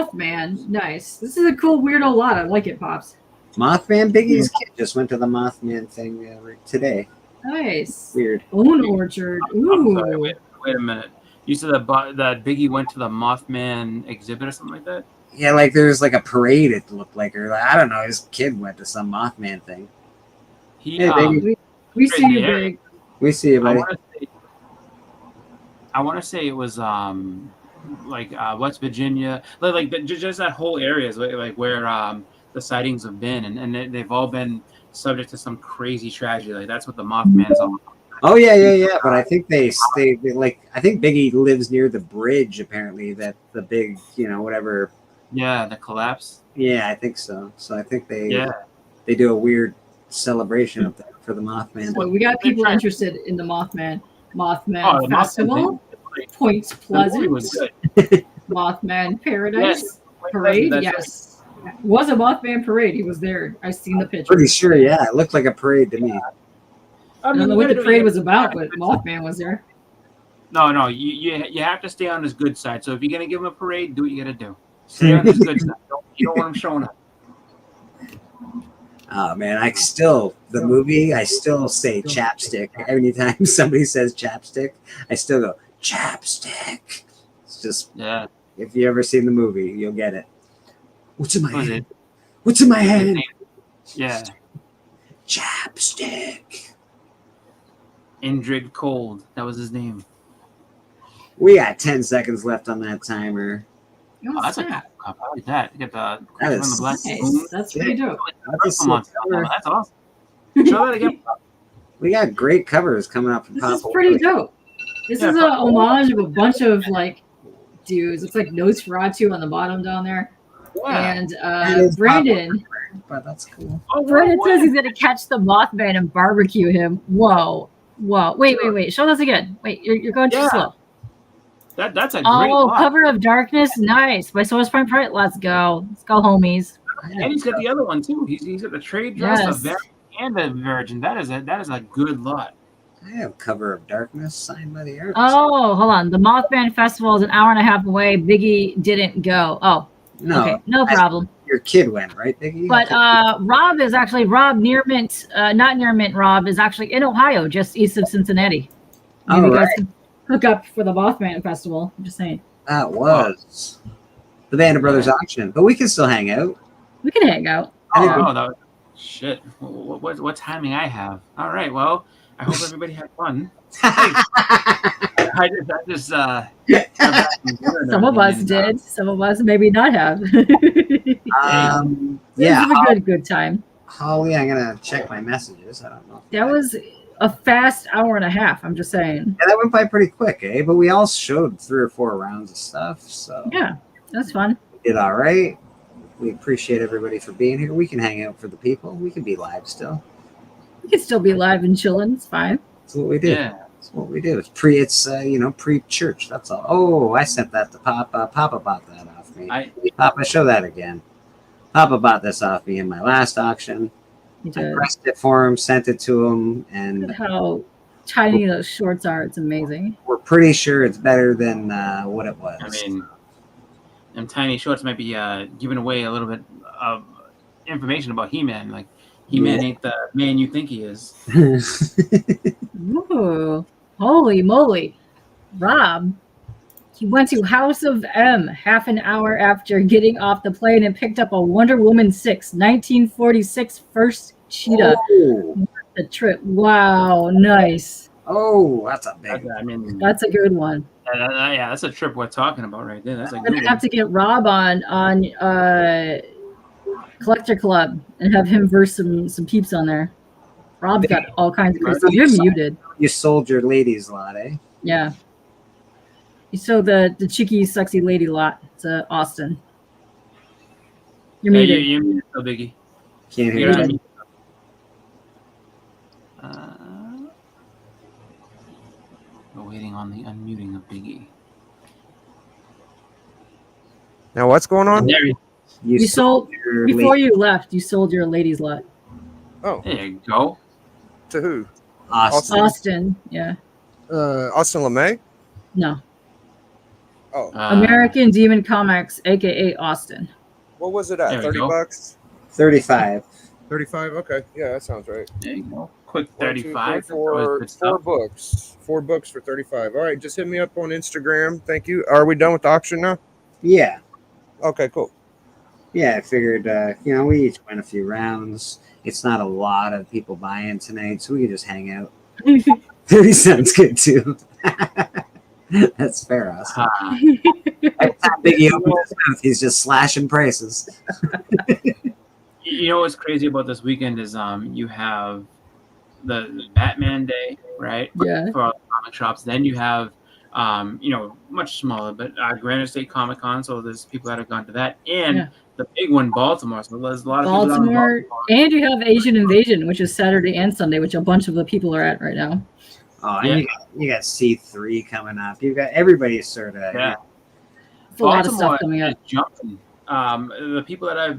Mothman. Nice. This is a cool weirdo lot. I like it, Pops. Mothman. Biggie's kid just went to the Mothman thing today. Nice. Weird. Own Orchard. I'm sorry, Ooh. wait a minute. You said that Biggie went to the Mothman exhibit or something like that? Yeah, like there's like a parade. It looked like, or like, I don't know. His kid went to some Mothman thing. He, Hey, Biggie. We see you, Big. We see you, buddy. I want to say it was like West Virginia, like just that whole area is like where the sightings have been, and they've all been subject to some crazy tragedy. Like that's what the Mothman's all about. Oh yeah. But I think they like. I think Biggie lives near the bridge. Apparently, that the big, whatever. Yeah, the collapse. Yeah, I think so. So I think they do a weird celebration up there for the Mothman. So we got people interested in the Mothman Festival. Point Pleasant. Was good. Mothman Paradise Parade. Yes. It was a Mothman parade. He was there. I seen the picture. Pretty sure, yeah. It looked like a parade to me. I don't know what the parade was about, but Mothman was there. No. You have to stay on his good side. So if you're gonna give him a parade, do what you gotta do. Stay on his good side. You don't want him showing up. Oh man, I still say chapstick. Anytime somebody says chapstick, I still go chapstick. It's just if you ever seen the movie, you'll get it. What's in my hand? What's in my hand? Yeah. Chapstick. Indrid Cold. That was his name. We got 10 seconds left on that timer. Oh, that's a cup. I like that. You get the black nice. That's pretty dope. That's awesome. Show that again. We got great covers coming up from This is pretty dope. This is a homage of a bunch of like dudes. It's like Nosferatu on the bottom down there. Yeah. And Brandon. But that's cool. Oh, Brandon says he's gonna catch the Mothman and barbecue him. Whoa. Wait. Show us again. Wait, you're going too slow. That's a great lot. Cover of Darkness, nice. By Source Prime Pride. Let's go, homies. And he's got the other one too. He's got the trade dress, and the Virgin. That is a good lot. I have Cover of Darkness signed by the artist. Oh, hold on. The Mothman Festival is an hour and a half away. Biggie didn't go. Oh, no, okay, no problem. Your kid went, right, Biggie? But Rob Nearmint, not Nearmint. Rob is actually in Ohio, just east of Cincinnati. Maybe you guys can hook up for the Mothman Festival. I'm just saying. That was the Band of Brothers auction, but we can still hang out. We can hang out. Shit. What timing I have? All right. Well, I hope everybody had fun. I just some of us did. Some of us maybe not have. Yeah. It was a good time. Holly, I'm gonna check my messages. I don't know. That was a fast hour and a half. I'm just saying. Yeah, that went by pretty quick, eh? But we all showed 3 or 4 rounds of stuff, so yeah, that's fun. We did all right. We appreciate everybody for being here. We can hang out for the people. We can be live still. We can still be live and chilling. It's fine. That's what we do. Yeah. That's what we do. It's pre-church. That's all. Oh, I sent that to Papa. Papa bought that off me. Papa, show that again. Papa bought this off me in my last auction. I pressed it for him, sent it to him, and look at how tiny those shorts are. It's amazing. We're pretty sure it's better than what it was. I mean, them tiny shorts might be giving away a little bit of information about He-Man. Like, He-Man ain't the man you think he is. Ooh, holy moly. Rob, he went to House of M half an hour after getting off the plane and picked up a Wonder Woman 6, 1946 first Cheetah. Oh. The trip. Wow, nice. Oh, that's a big one. I mean, that's a good one. Yeah, that's a trip we're talking about right there. That's a I'm good gonna have to get Rob on Collector Club and have him verse some peeps on there. Rob's got all kinds of crazy. You're muted. You sold your ladies lot, eh? Yeah. You sold the cheeky, sexy lady lot to Austin. You're muted. You're muted, so Biggie. Can't hear you. We're waiting on the unmuting of Biggie. Now what's going on? You sold before you left. You sold your ladies lot. Oh, there you go. To who? Austin. Yeah. Austin LeMay? No. Oh, American Demon Comics, aka Austin. what was it There at? we 30 go. bucks? 35. 35? Okay. Yeah, that sounds right. There you go. Quick 1, 2, 3, 35. That was 4, good 4 stuff. books. 4 books for 35. All right, just hit me up on Instagram. Thank you. Are we done with the auction now? Yeah. Okay, cool. Yeah, I figured, we each went a few rounds. It's not a lot of people buying tonight, so we can just hang out. 30 sounds good, too. That's fair, Austin. Every time Biggie opens his mouth, he's just slashing prices. You know what's crazy about this weekend is you have the Batman Day, right? Yeah. For all the comic shops. Then you have much smaller, but Granite State Comic Con. So there's people that have gone to that, and the big one, Baltimore. So there's a lot of people down in Baltimore, Baltimore. and you have Asian Invasion, which is Saturday and Sunday, which a bunch of the people are at right now. Oh, and you got C3 coming up. You got everybody's sort of Yeah. It's a lot of stuff coming up. Is jumping. The people that I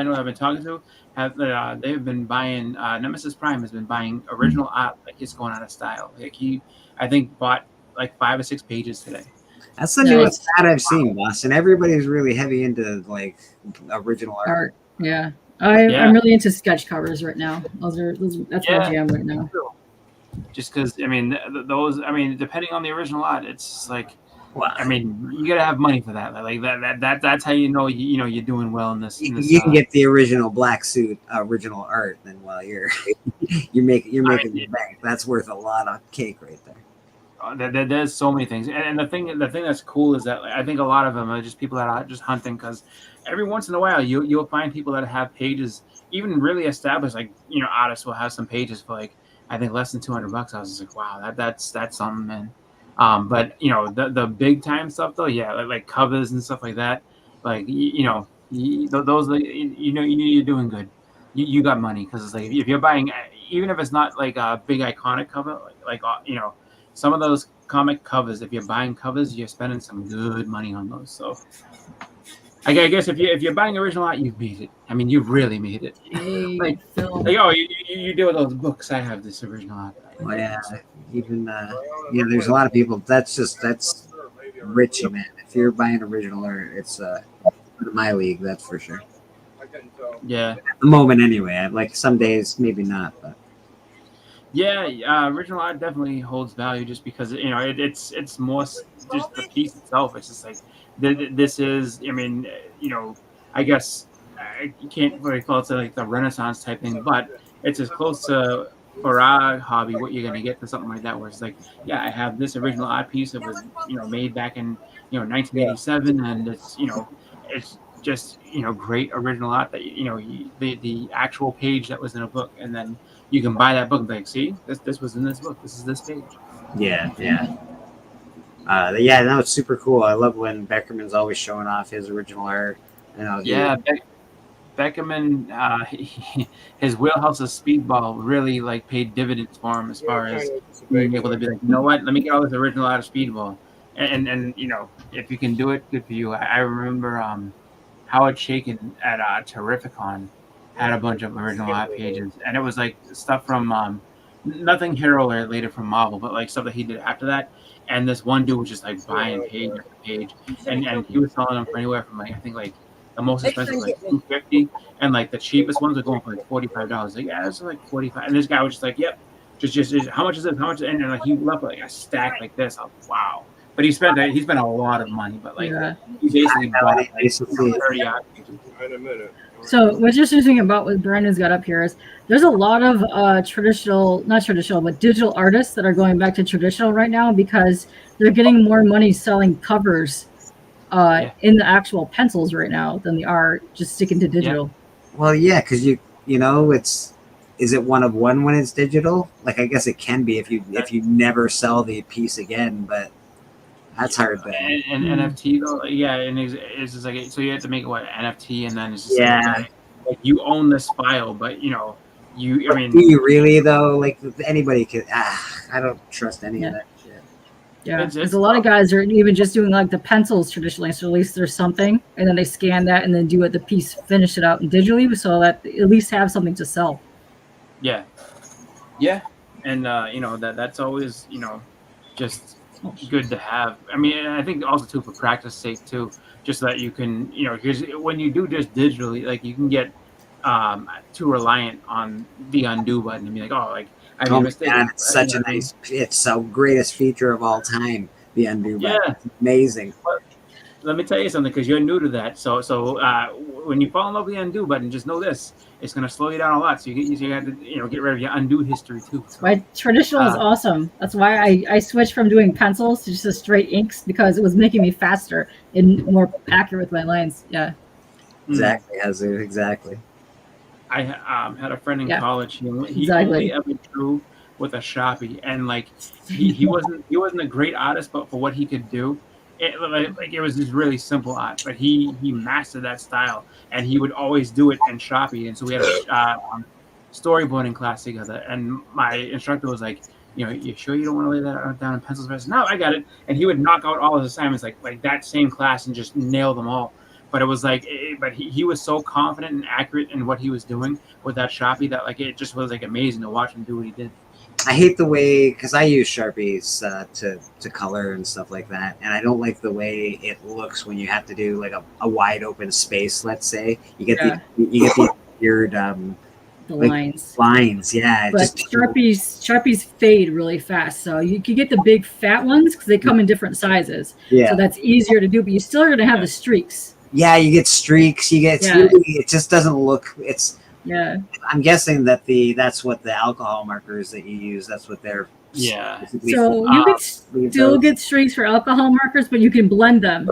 know I've been talking to they've been buying. Nemesis Prime has been buying original art like it's going out of style. Like I think bought like 5 or 6 pages today. That's the newest ad I've seen, Boston. Everybody's really heavy into like original art. Yeah. I'm really into sketch covers right now. That's my jam right now. Just because depending on the original art, it's like, well, you gotta have money for that. Like that's how you're doing well in this. You can get the original black suit, original art, then while you're making the bank. That's worth a lot of cake right there. There's so many things, and the thing that's cool is that I think a lot of them are just people that are just hunting, because every once in a while you'll find people that have pages, even really established, like artists will have some pages for like I think less than $200. I was just like, wow, that's something, man. But the big time stuff though, like covers and stuff like that, like those you're doing good. You got money, because it's like if you're buying, even if it's not like a big iconic cover, like some of those comic covers, if you're buying covers, you're spending some good money on those. So I guess if you're buying original art, you've made it. You've really made it. You deal with those books. I have this original art. Well, yeah, even there's a lot of people. That's Richie, man. If you're buying original art, it's my league. That's for sure. Yeah. At the moment, anyway. Like some days, maybe not, but. Yeah, original art definitely holds value, just because it's more just the piece itself. It's just like this is. I guess you can't really call it like the Renaissance type thing, but it's as close to, for our hobby, what you're gonna get to something like that, where it's like, I have this original art piece that was made back in 1987, and it's just great original art that the actual page that was in a book, and then you can buy that book and be like, see, this was in this book. This is this page. Yeah. No, it's super cool. I love when Beckerman's always showing off his original art. Beckerman, his wheelhouse of Speedball really like paid dividends for him, as far as being able to be like, you know what, let me get all this original out of Speedball, and if you can do it, good for you. I remember Howard Shakin at Terrificon had a bunch of original art pages, and it was like stuff from nothing hero related from Marvel, but like stuff that he did after that. And this one dude was just like buying page after page, and he was selling them for anywhere from like, I think like the most expensive was like $250, and like the cheapest ones are going for like $45. Like, it's like 45, and this guy was just like, yep, just how much is this? How much? And like he left like a stack like this. I was like, wow. But he spent a lot of money, but like he basically bought like 30 art pages. In a minute. So what's interesting about what Brandon's got up here is there's a lot of not traditional, but digital artists that are going back to traditional right now, because they're getting more money selling covers in the actual pencils right now than they are just sticking to digital. Yeah. Well, yeah, because is it one of one when it's digital? Like, I guess it can be if you never sell the piece again, but that's hard. And NFT though, and it's just like, so you have to make it NFT, and then it's just like you own this file, but do you really though? Like anybody could. I don't trust any of that shit. Yeah, because a lot of guys are even just doing like the pencils traditionally. So at least there's something, and then they scan that and then do the piece, finish it out digitally, so that they at least have something to sell. Yeah, and that's always just good to have. I mean, I think also too for practice sake too, just so that you can, because when you do just digitally, like you can get too reliant on the undo button and be like, oh, like I made Oh a my mistake. god, it's such a nice. It's the greatest feature of all time. The undo button. Yeah. It's amazing. Let me tell you something, because you're new to that. So when you fall in love with the undo button, just know this: it's going to slow you down a lot. So you have to get rid of your undo history too. So, My traditional is awesome. That's why I switched from doing pencils to just a straight inks, because it was making me faster and more accurate with my lines. Yeah. Exactly, Hazu. Exactly. I had a friend in college. He exactly. only ever drew with a Sharpie, and like he wasn't a great artist, but for what he could do, it was just really simple art. But he mastered that style, and he would always do it in Sharpie. And so we had a storyboarding class together, and my instructor was like, you sure you don't want to lay that down in pencils? I said, no, I got it. And he would knock out all his assignments like that same class and just nail them all. But it was like, but he was so confident and accurate in what he was doing with that Sharpie that like it just was like amazing to watch him do what he did. I hate the way, because I use Sharpies to color and stuff like that, and I don't like the way it looks when you have to do like a wide open space. Let's say you get these weird the like lines. Lines, yeah. But Sharpies fade really fast, so you can get the big fat ones because they come in different sizes. Yeah. So that's easier to do, but you still are going to have the streaks. Yeah, you get streaks. You get it just doesn't look. It's I'm guessing that that's what the alcohol markers that you use. That's what they're So you can still get streaks for alcohol markers, but you can blend them.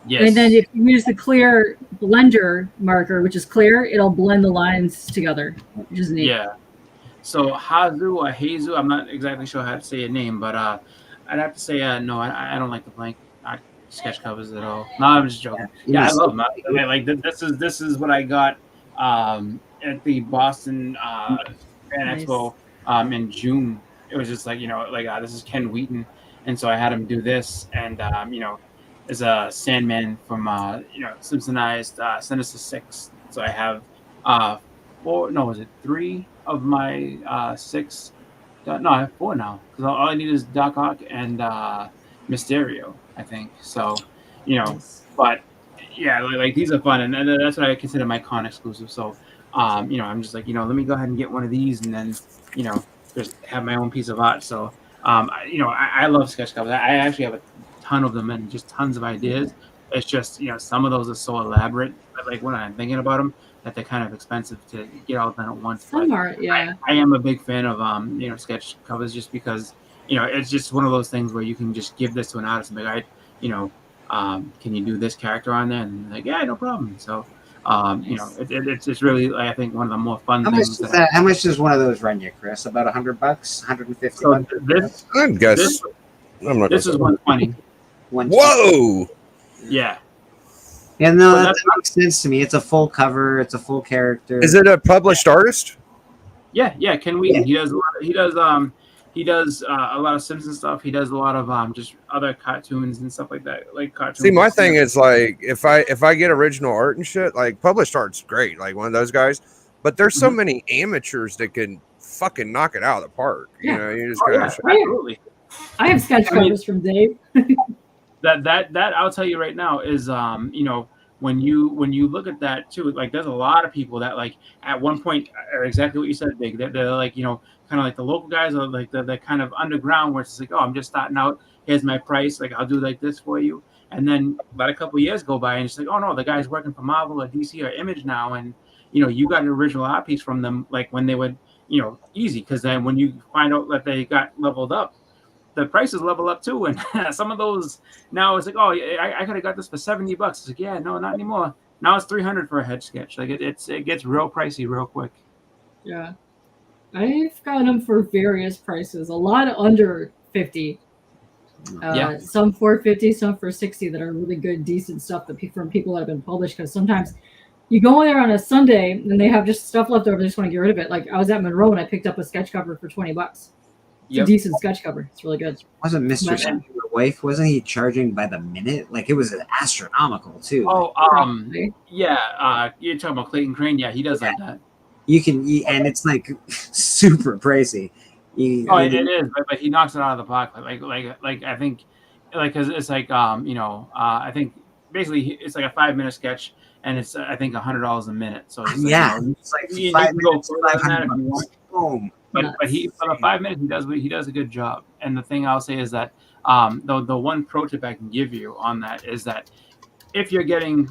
Yes. And then if you use the clear blender marker, which is clear, it'll blend the lines together, which is neat. Yeah. So Hazu or Hazu, I'm not exactly sure how to say your name, but I'd have to say no. I don't like the blank sketch covers at all. No, I'm just joking. Yeah, I love them. Like this is what I got at the Boston Fan Expo in June. It was just like this is Ken Wheaton, and so I had him do this, and is a Sandman from Simpsonized Sinister Six. So I have three of my six? No, I have four now, because all I need is Doc Ock and Mysterio, I think. So, but yeah, like these are fun, and that's what I consider my con exclusive. So, I'm just like, let me go ahead and get one of these, and then, just have my own piece of art. So, I love sketch covers. I actually have a ton of them and just tons of ideas. It's just, some of those are so elaborate, but like when I'm thinking about them, that they're kind of expensive to get all done at once. Some are, yeah. I am a big fan of sketch covers, just because it's just one of those things where you can just give this to an artist and be like, can you do this character on there? And like, yeah, no problem. So it's really, I think, one of the more fun things. How much does one of those run you, Chris? About $100, $150. So this, I guess this is 120. Whoa! Yeah. Yeah, no, that makes sense to me. It's a full cover. It's a full character. Is it a published artist? Yeah, Ken Wheaton. Yeah. He does a lot of Simpsons stuff. He does a lot of just other cartoons and stuff like that. Like cartoons. See, my thing is like if I get original art and shit, like published art's great, like one of those guys. But there's so many amateurs that can fucking knock it out of the park. Yeah. You just absolutely. I have sketch covers from Dave. that I'll tell you right now is when you look at that too, like there's a lot of people that like at one point are exactly what you said, Big. They're like kind of like the local guys, or like the kind of underground, where it's like, oh, I'm just starting out. Here's my price. Like I'll do like this for you. And then about a couple of years go by, and it's like, oh no, the guy's working for Marvel or DC or Image now, and you got an original art piece from them, like when they would easy, because then when you find out that they got leveled up, the prices level up too, and some of those now it's like, oh, I could have got this for $70. It's like, yeah, no, not anymore. Now it's $300 for a head sketch. Like it gets real pricey real quick. Yeah, I've gotten them for various prices. A lot under $50. Some for $50, some for $60 that are really good, decent stuff from people that have been published. Because sometimes you go in there on a Sunday and they have just stuff left over. They just want to get rid of it. Like I was at Monroe and I picked up a sketch cover for $20. It's a decent sketch cover. It's really good. Wasn't Mr. Shelby your wife? Wasn't he charging by the minute? Like it was astronomical too. Oh, yeah. You're talking about Clayton Crane. Yeah, he does like that. You can, and it's like super pricey. It is, but he knocks it out of the park. Like I think, like, because it's like I think basically it's like a 5-minute sketch, and it's I think $100 a minute. So it's it's like you 5 can go minutes, further than that if you $500. want. Boom. But for the 5 minutes he does a good job. And the thing I'll say is that the one pro tip I can give you on that is that if you're getting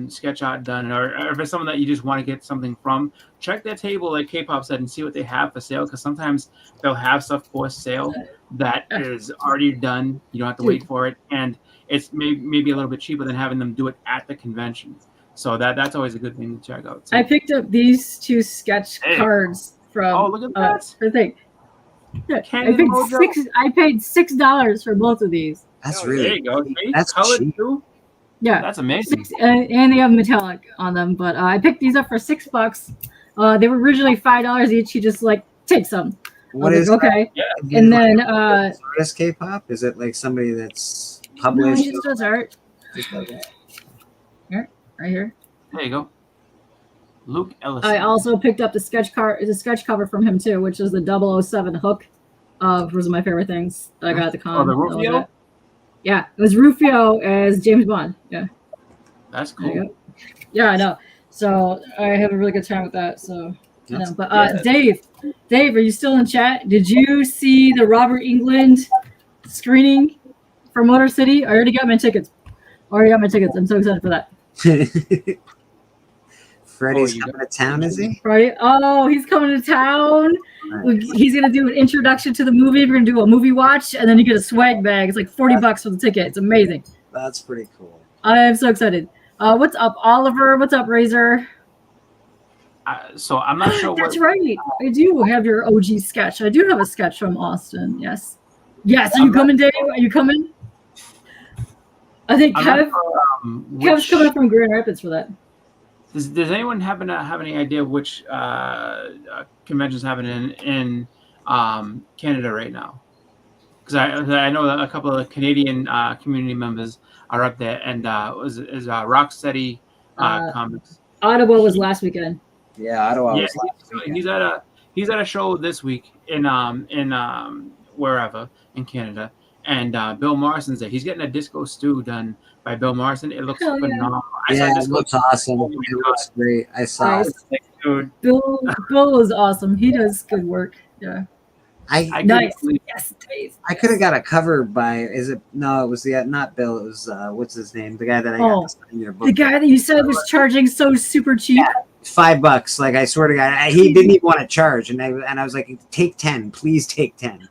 sketch art done, or if it's someone that you just want to get something from, check their table, like K-pop said, and see what they have for sale. Because sometimes they'll have stuff for sale that is already done. You don't have to wait for it, and it's maybe a little bit cheaper than having them do it at the convention. So that's always a good thing to check out. So. I picked up these 2 sketch cards from. Oh, look at that! For thing. Yeah, I paid $6 for both of these. That's there you go. That's colored cheap. too. Yeah, that's amazing. And they have metallic on them, but I picked these up for $6. They were originally $5 each. He just like take some. What is okay? Yeah. And then artist K-pop? Is it like somebody that's published? No, he just does art. Here, right here. There you go. Luke Ellison. I also picked up the sketch cover from him too, which is the 007 Hook. Was my favorite things that I got at the con. Oh, the Rufio? Yeah, it was Rufio as James Bond. Yeah. That's cool. Yeah, I know. So I have a really good time with that. So I know. But Dave, are you still in chat? Did you see the Robert Englund screening for Motor City? I already got my tickets. I'm so excited for that. Freddie's coming to town, is he? Freddie? Oh, he's coming to town. Right. He's gonna do an introduction to the movie. We're gonna do a movie watch, and then you get a swag bag. It's like $40 for the ticket. It's amazing. That's pretty cool. I'm so excited. What's up, Oliver? What's up, Razor? So I'm not sure. That's right. I do have your OG sketch. I do have a sketch from Austin. Yes. Are you coming, Dave? Are you coming? I think Kev's coming up from Grand Rapids for that. Does anyone happen to have any idea which conventions happening in Canada right now? Because I know that a couple of Canadian community members are up there, and is Rocksteady Comics. Ottawa was last weekend. Yeah, Ottawa was last weekend. He's at a show this week in wherever in Canada, and Bill Morrison's there. He's getting a Disco Stew done by Bill Morrison. It looks phenomenal. It looks awesome. It looks great. I saw it. Dude. Bill is awesome. He does good work. Yeah. Nice. Yes, Dave. I could have got a cover by. It was not Bill. It was what's his name? The guy that I got to sign your book. The guy that you said was charging so super cheap. Yeah, $5. Like I swear to God, he didn't even want to charge, and I was like, take 10, please take 10.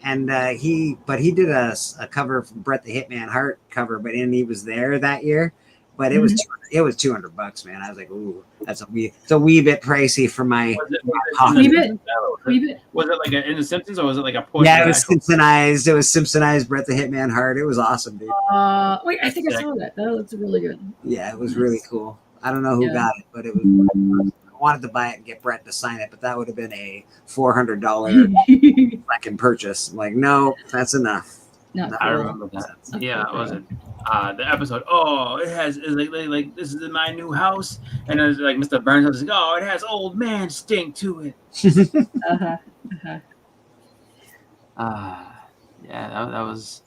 And he did a cover from Bret the Hitman Hart cover, and he was there that year. But it was $200, man. I was like, ooh, it's a wee bit pricey for my. Was it like in the Simpsons, or was it like a portion? Yeah, it was Simpsonized. It was Simpsonized Bret the Hitman Hart. It was awesome, dude. Wait, I think I saw that. That looks really good. Yeah, it was really cool. I don't know who got it, but it was. I wanted to buy it and get Bret to sign it, but that would have been a $400 fucking purchase. I'm like, no, that's enough. No, I remember that. Yeah, was it the episode? Oh, it has like this is my new house, and it was like Mr. Burns was like, oh, it has old man stink to it. Yeah, that was.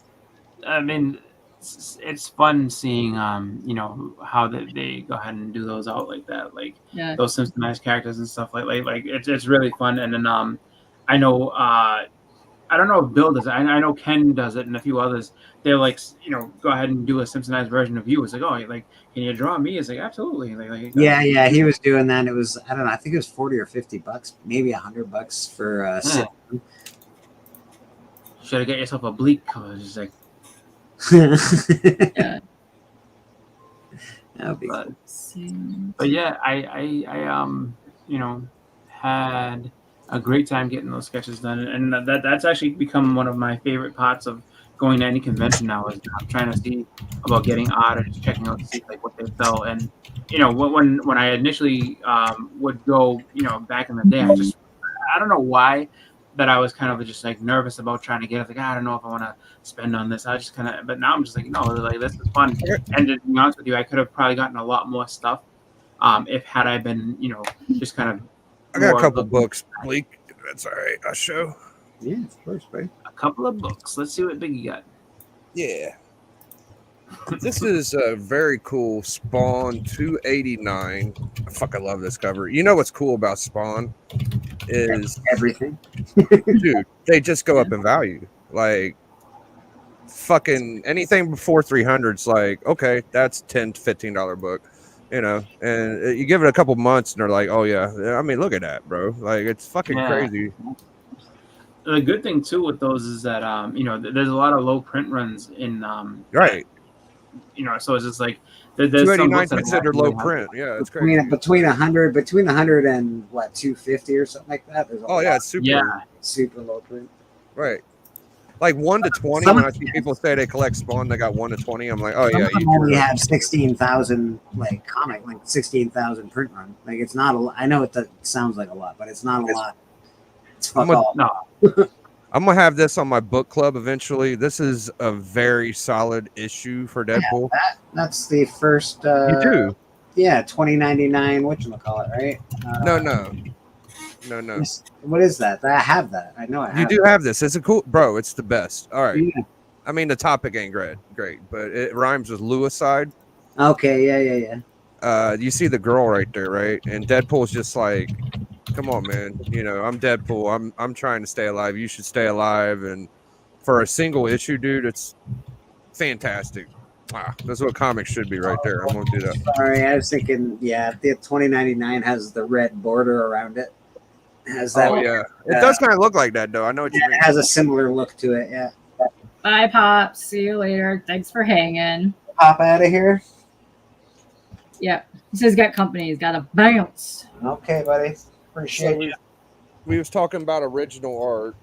I mean, it's fun seeing how they go ahead and do those out like that, like those Simpsonized characters and stuff like it's really fun. And then I know I don't know if Bill does it. I know Ken does it, and a few others. They're like, go ahead and do a Simpsonized version of you. It's like, oh, like, can you draw me? It's like, absolutely. Yeah, he was doing that. It was, I don't know, I think it was $40 or $50, maybe $100 for Should have get yourself a Bleak cover. Just like, that would be cool. But yeah, I had a great time getting those sketches done, and that's actually become one of my favorite parts of going to any convention now. Is I'm trying to see about getting art and just checking out to see like what they sell. And when I initially would go, back in the day, I don't know why that I was kind of just like nervous about trying to get it. Like, I don't know if I want to spend on this. I just kind of, but now I'm just like, no, like this is fun. And to be honest with you, I could have probably gotten a lot more stuff had I been, just kind of. I got a couple books, Bleak. That's all right. I'll show. Yeah, of course, buddy. A couple of books. Let's see what Biggie got. Yeah. This is a very cool Spawn 289. I fucking love this cover. You know what's cool about Spawn is Everything. dude, they just go up in value. Like fucking anything before 300's like, okay, that's $10 to $15 book, you know, and you give it a couple months and they're like, oh yeah, I mean, look at that, bro. Like it's fucking crazy. The good thing too with those is that you know, there's a lot of low print runs in right. You know, so it's just like there's some 289 books that considered really low have- print. Yeah, it's crazy. Between 100 and what 250 or something like that. There's a Oh yeah, lot it's super. Yeah, super low print. Right. Like 1 to 20. Some- When I see people say they collect Spawn, they got 1 to 20. I'm like, oh Some yeah, of them you only do. have 16,000 like 16,000 print run. Like it's not a lot. I know it sounds like a lot, but it's not a lot. It's fuck all. no, I'm gonna have this on my book club eventually. This is a very solid issue for Deadpool. That's the first. You do? Yeah, 2099. Whatchamacallit, right? No. What is that? I have that. I know I have. You do have this. It's a cool, bro. It's the best. All right. Yeah. I mean, the topic ain't great, but it rhymes with Lewiside. Okay. Yeah. You see the girl right there, right? And Deadpool's just like, come on, man. You know, I'm Deadpool. I'm trying to stay alive. You should stay alive. And for a single issue, dude, it's fantastic. That's what comics should be right there. I'm gonna do that. Sorry, I was thinking. Yeah, the 2099 has the red border around it. It has that. Oh yeah, it does kind of look like that though. I know what you Yeah, mean. it has a similar look to it. Yeah. Bye, Pop. See you later. Thanks for hanging. Pop out of here. Yeah. He says got company. He's got to bounce. Okay, buddy. Appreciate So you. we was talking about original art,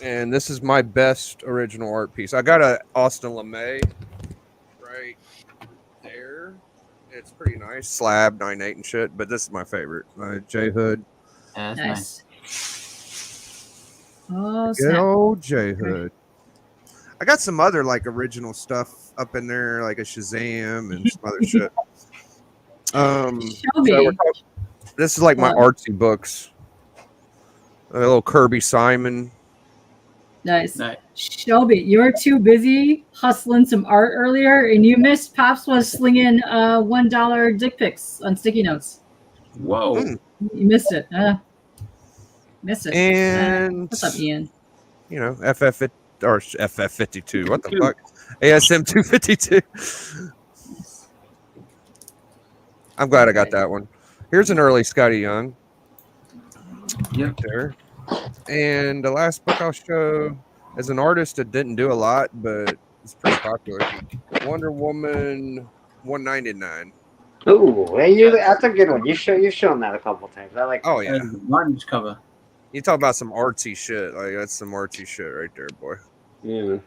and this is my best original art piece. I got a Austin LeMay right there. It's pretty nice, slab 9/8 and shit. But this is my favorite, J Hood. yeah, that's nice. Nice. Oh, Good snap. old J Hood. I got some other like original stuff up in there, like a Shazam and some other shit. Shelby. So this is like my artsy books. A little Kirby Simon. Nice. Nice. Shelby, you were too busy hustling some art earlier, and you missed Pops was slinging $1 dick pics on sticky notes. Whoa. Mm. You missed it. Missed it. And What's up, Ian? you know, FF52. What the fuck? ASM 252. I'm glad I got that one. Here's an early Scotty Young. Yep. There. And the last book I'll show is an artist that didn't do a lot, but it's pretty popular. Wonder Woman 199. Ooh, hey, that's a good one. You've shown that a couple times. I like. Oh yeah. And the Martin's cover. You talk about some artsy shit. Like that's some artsy shit right there, boy. Yeah.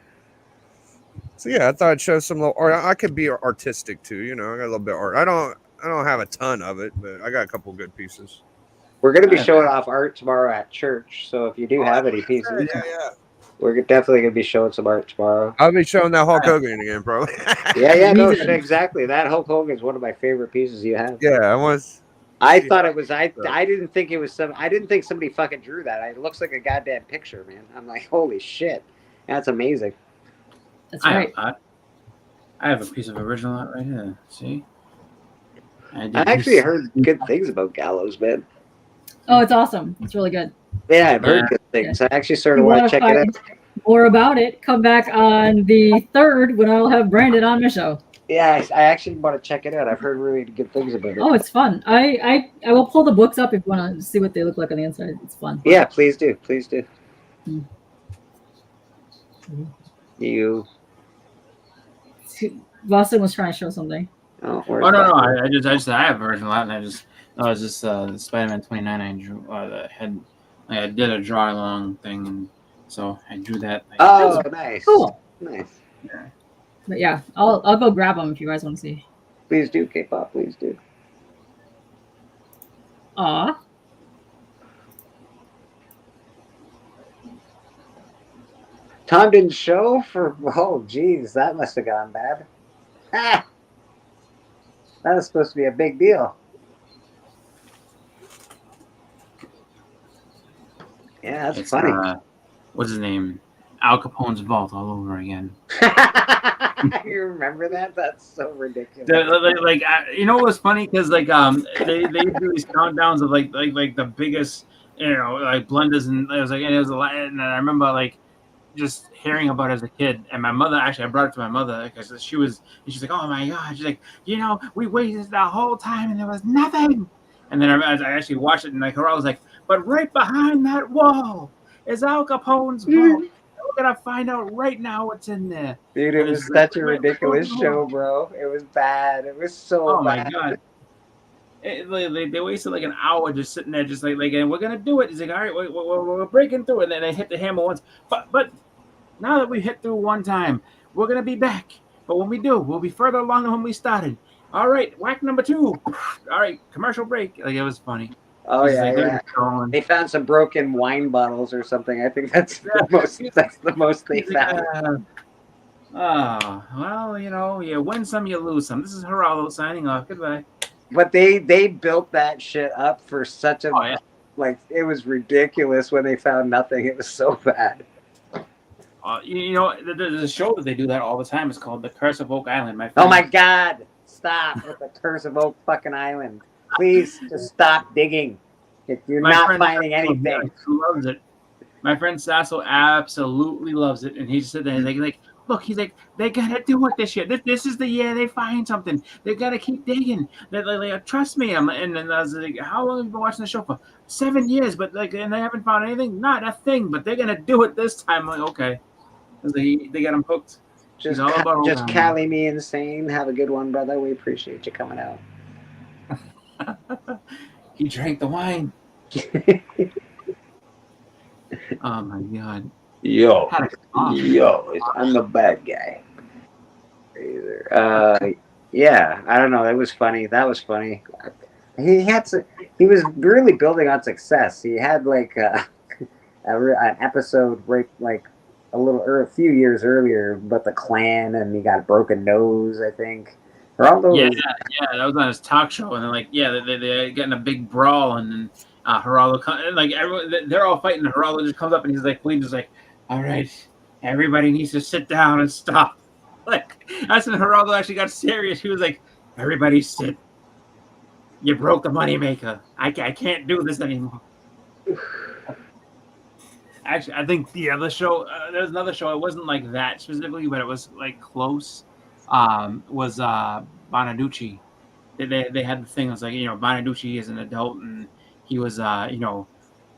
So yeah, I thought I'd show some little art. I could be artistic too, you know. I got a little bit of art. I don't have a ton of it, but I got a couple good pieces. We're going to be showing off art tomorrow at church, so if you do have any pieces, Yeah. we're definitely going to be showing some art tomorrow. I'll be showing that Hulk Hogan again, probably. Yeah, no, exactly. That Hulk Hogan is one of my favorite pieces you have. Yeah, I was. I thought it was. I didn't think it was I didn't think somebody fucking drew that. It looks like a goddamn picture, man. I'm like, holy shit, that's amazing. That's right. I have a piece of original art right here. See? I actually heard good things about Gallows, man. Oh, it's awesome. It's really good. Yeah, I've heard good things. I actually sort of You want to wanna check it find out. more about it, come back on the 3rd when I'll have Brandon on my show. Yeah, I actually want to check it out. I've heard really good things about it. Oh, it's fun. I will pull the books up if you want to see what they look like on the inside. It's fun. Yeah, please do. Please do. Mm. You. Boston was trying to show something. Oh, no! I just I have original art, and I was just the Spider-Man 29. I drew I did a draw along thing, and so I drew that. Oh, nice. Cool. Nice. Yeah. But yeah, I'll go grab them if you guys want to see. Please do, K-pop. Please do. Aw. Tom didn't show for. Oh, geez, that must have gone bad. Ah, that was supposed to be a big deal. Yeah, that's It's, funny. What's his name? Al Capone's vault all over again. You remember that? That's so ridiculous. You know what's funny? Because they do these countdowns of like the biggest, like blunders, and it was a lot. And I remember like just hearing about it as a kid, and my mother, actually I brought it to my mother because she's like, oh my god, she's like, we waited the whole time and there was nothing. And then I actually watched it, and like her, I was like, but right behind that wall is Al Capone's vault. We're gonna find out right now what's in there. Dude, it was such a ridiculous show, bro. It was bad. It was so bad. Oh my god. They wasted like an hour just sitting there, just like, and we're gonna do it. He's like, all right, we're breaking through, and then they hit the hammer once. But now that we hit through one time, we're gonna be back. But when we do, we'll be further along than when we started. All right, whack number 2. All right, commercial break. Like, it was funny. Oh yeah. They found some broken wine bottles or something. I think that's the most. That's the most they found. Well, you win some, you lose some. This is Geraldo signing off. Goodbye. But they built that shit up for such a like, it was ridiculous when they found nothing. It was so bad. The show that they do that all the time is called The Curse of Oak Island. Oh my god! Stop with The Curse of Oak fucking Island. Please just stop digging. If you're not finding anything. Loves it. My friend Sasso absolutely loves it, and he just said that like, look, he's like, they gotta do it this year. This is the year they find something. They gotta keep digging. Like, trust me. And then I was like, how long have you been watching the show for? 7 years, but and they haven't found anything. Not a thing, but they're gonna do it this time. I'm like, okay, they got him hooked. Just Cali me insane. Have a good one, brother. We appreciate you coming out. He drank the wine. Oh my god. Yo, I'm the bad guy. Yeah, I don't know. It was funny. That was funny. He was really building on success. He had like an episode right like a few years earlier, but the Klan, and he got a broken nose, I think. Yeah, that was on his talk show, and then they're getting a big brawl, and then Geraldo, like everyone, they're all fighting. And Geraldo just comes up and he's like, please, just like, all right, everybody needs to sit down and stop. Like, that's when Geraldo actually got serious. He was like, everybody sit. You broke the moneymaker. I can't do this anymore. Actually, I think the other show, there's another show. It wasn't like that specifically, but it was like close. Was Bonaducci. They had the thing. It was like, Bonaducci is an adult, and he was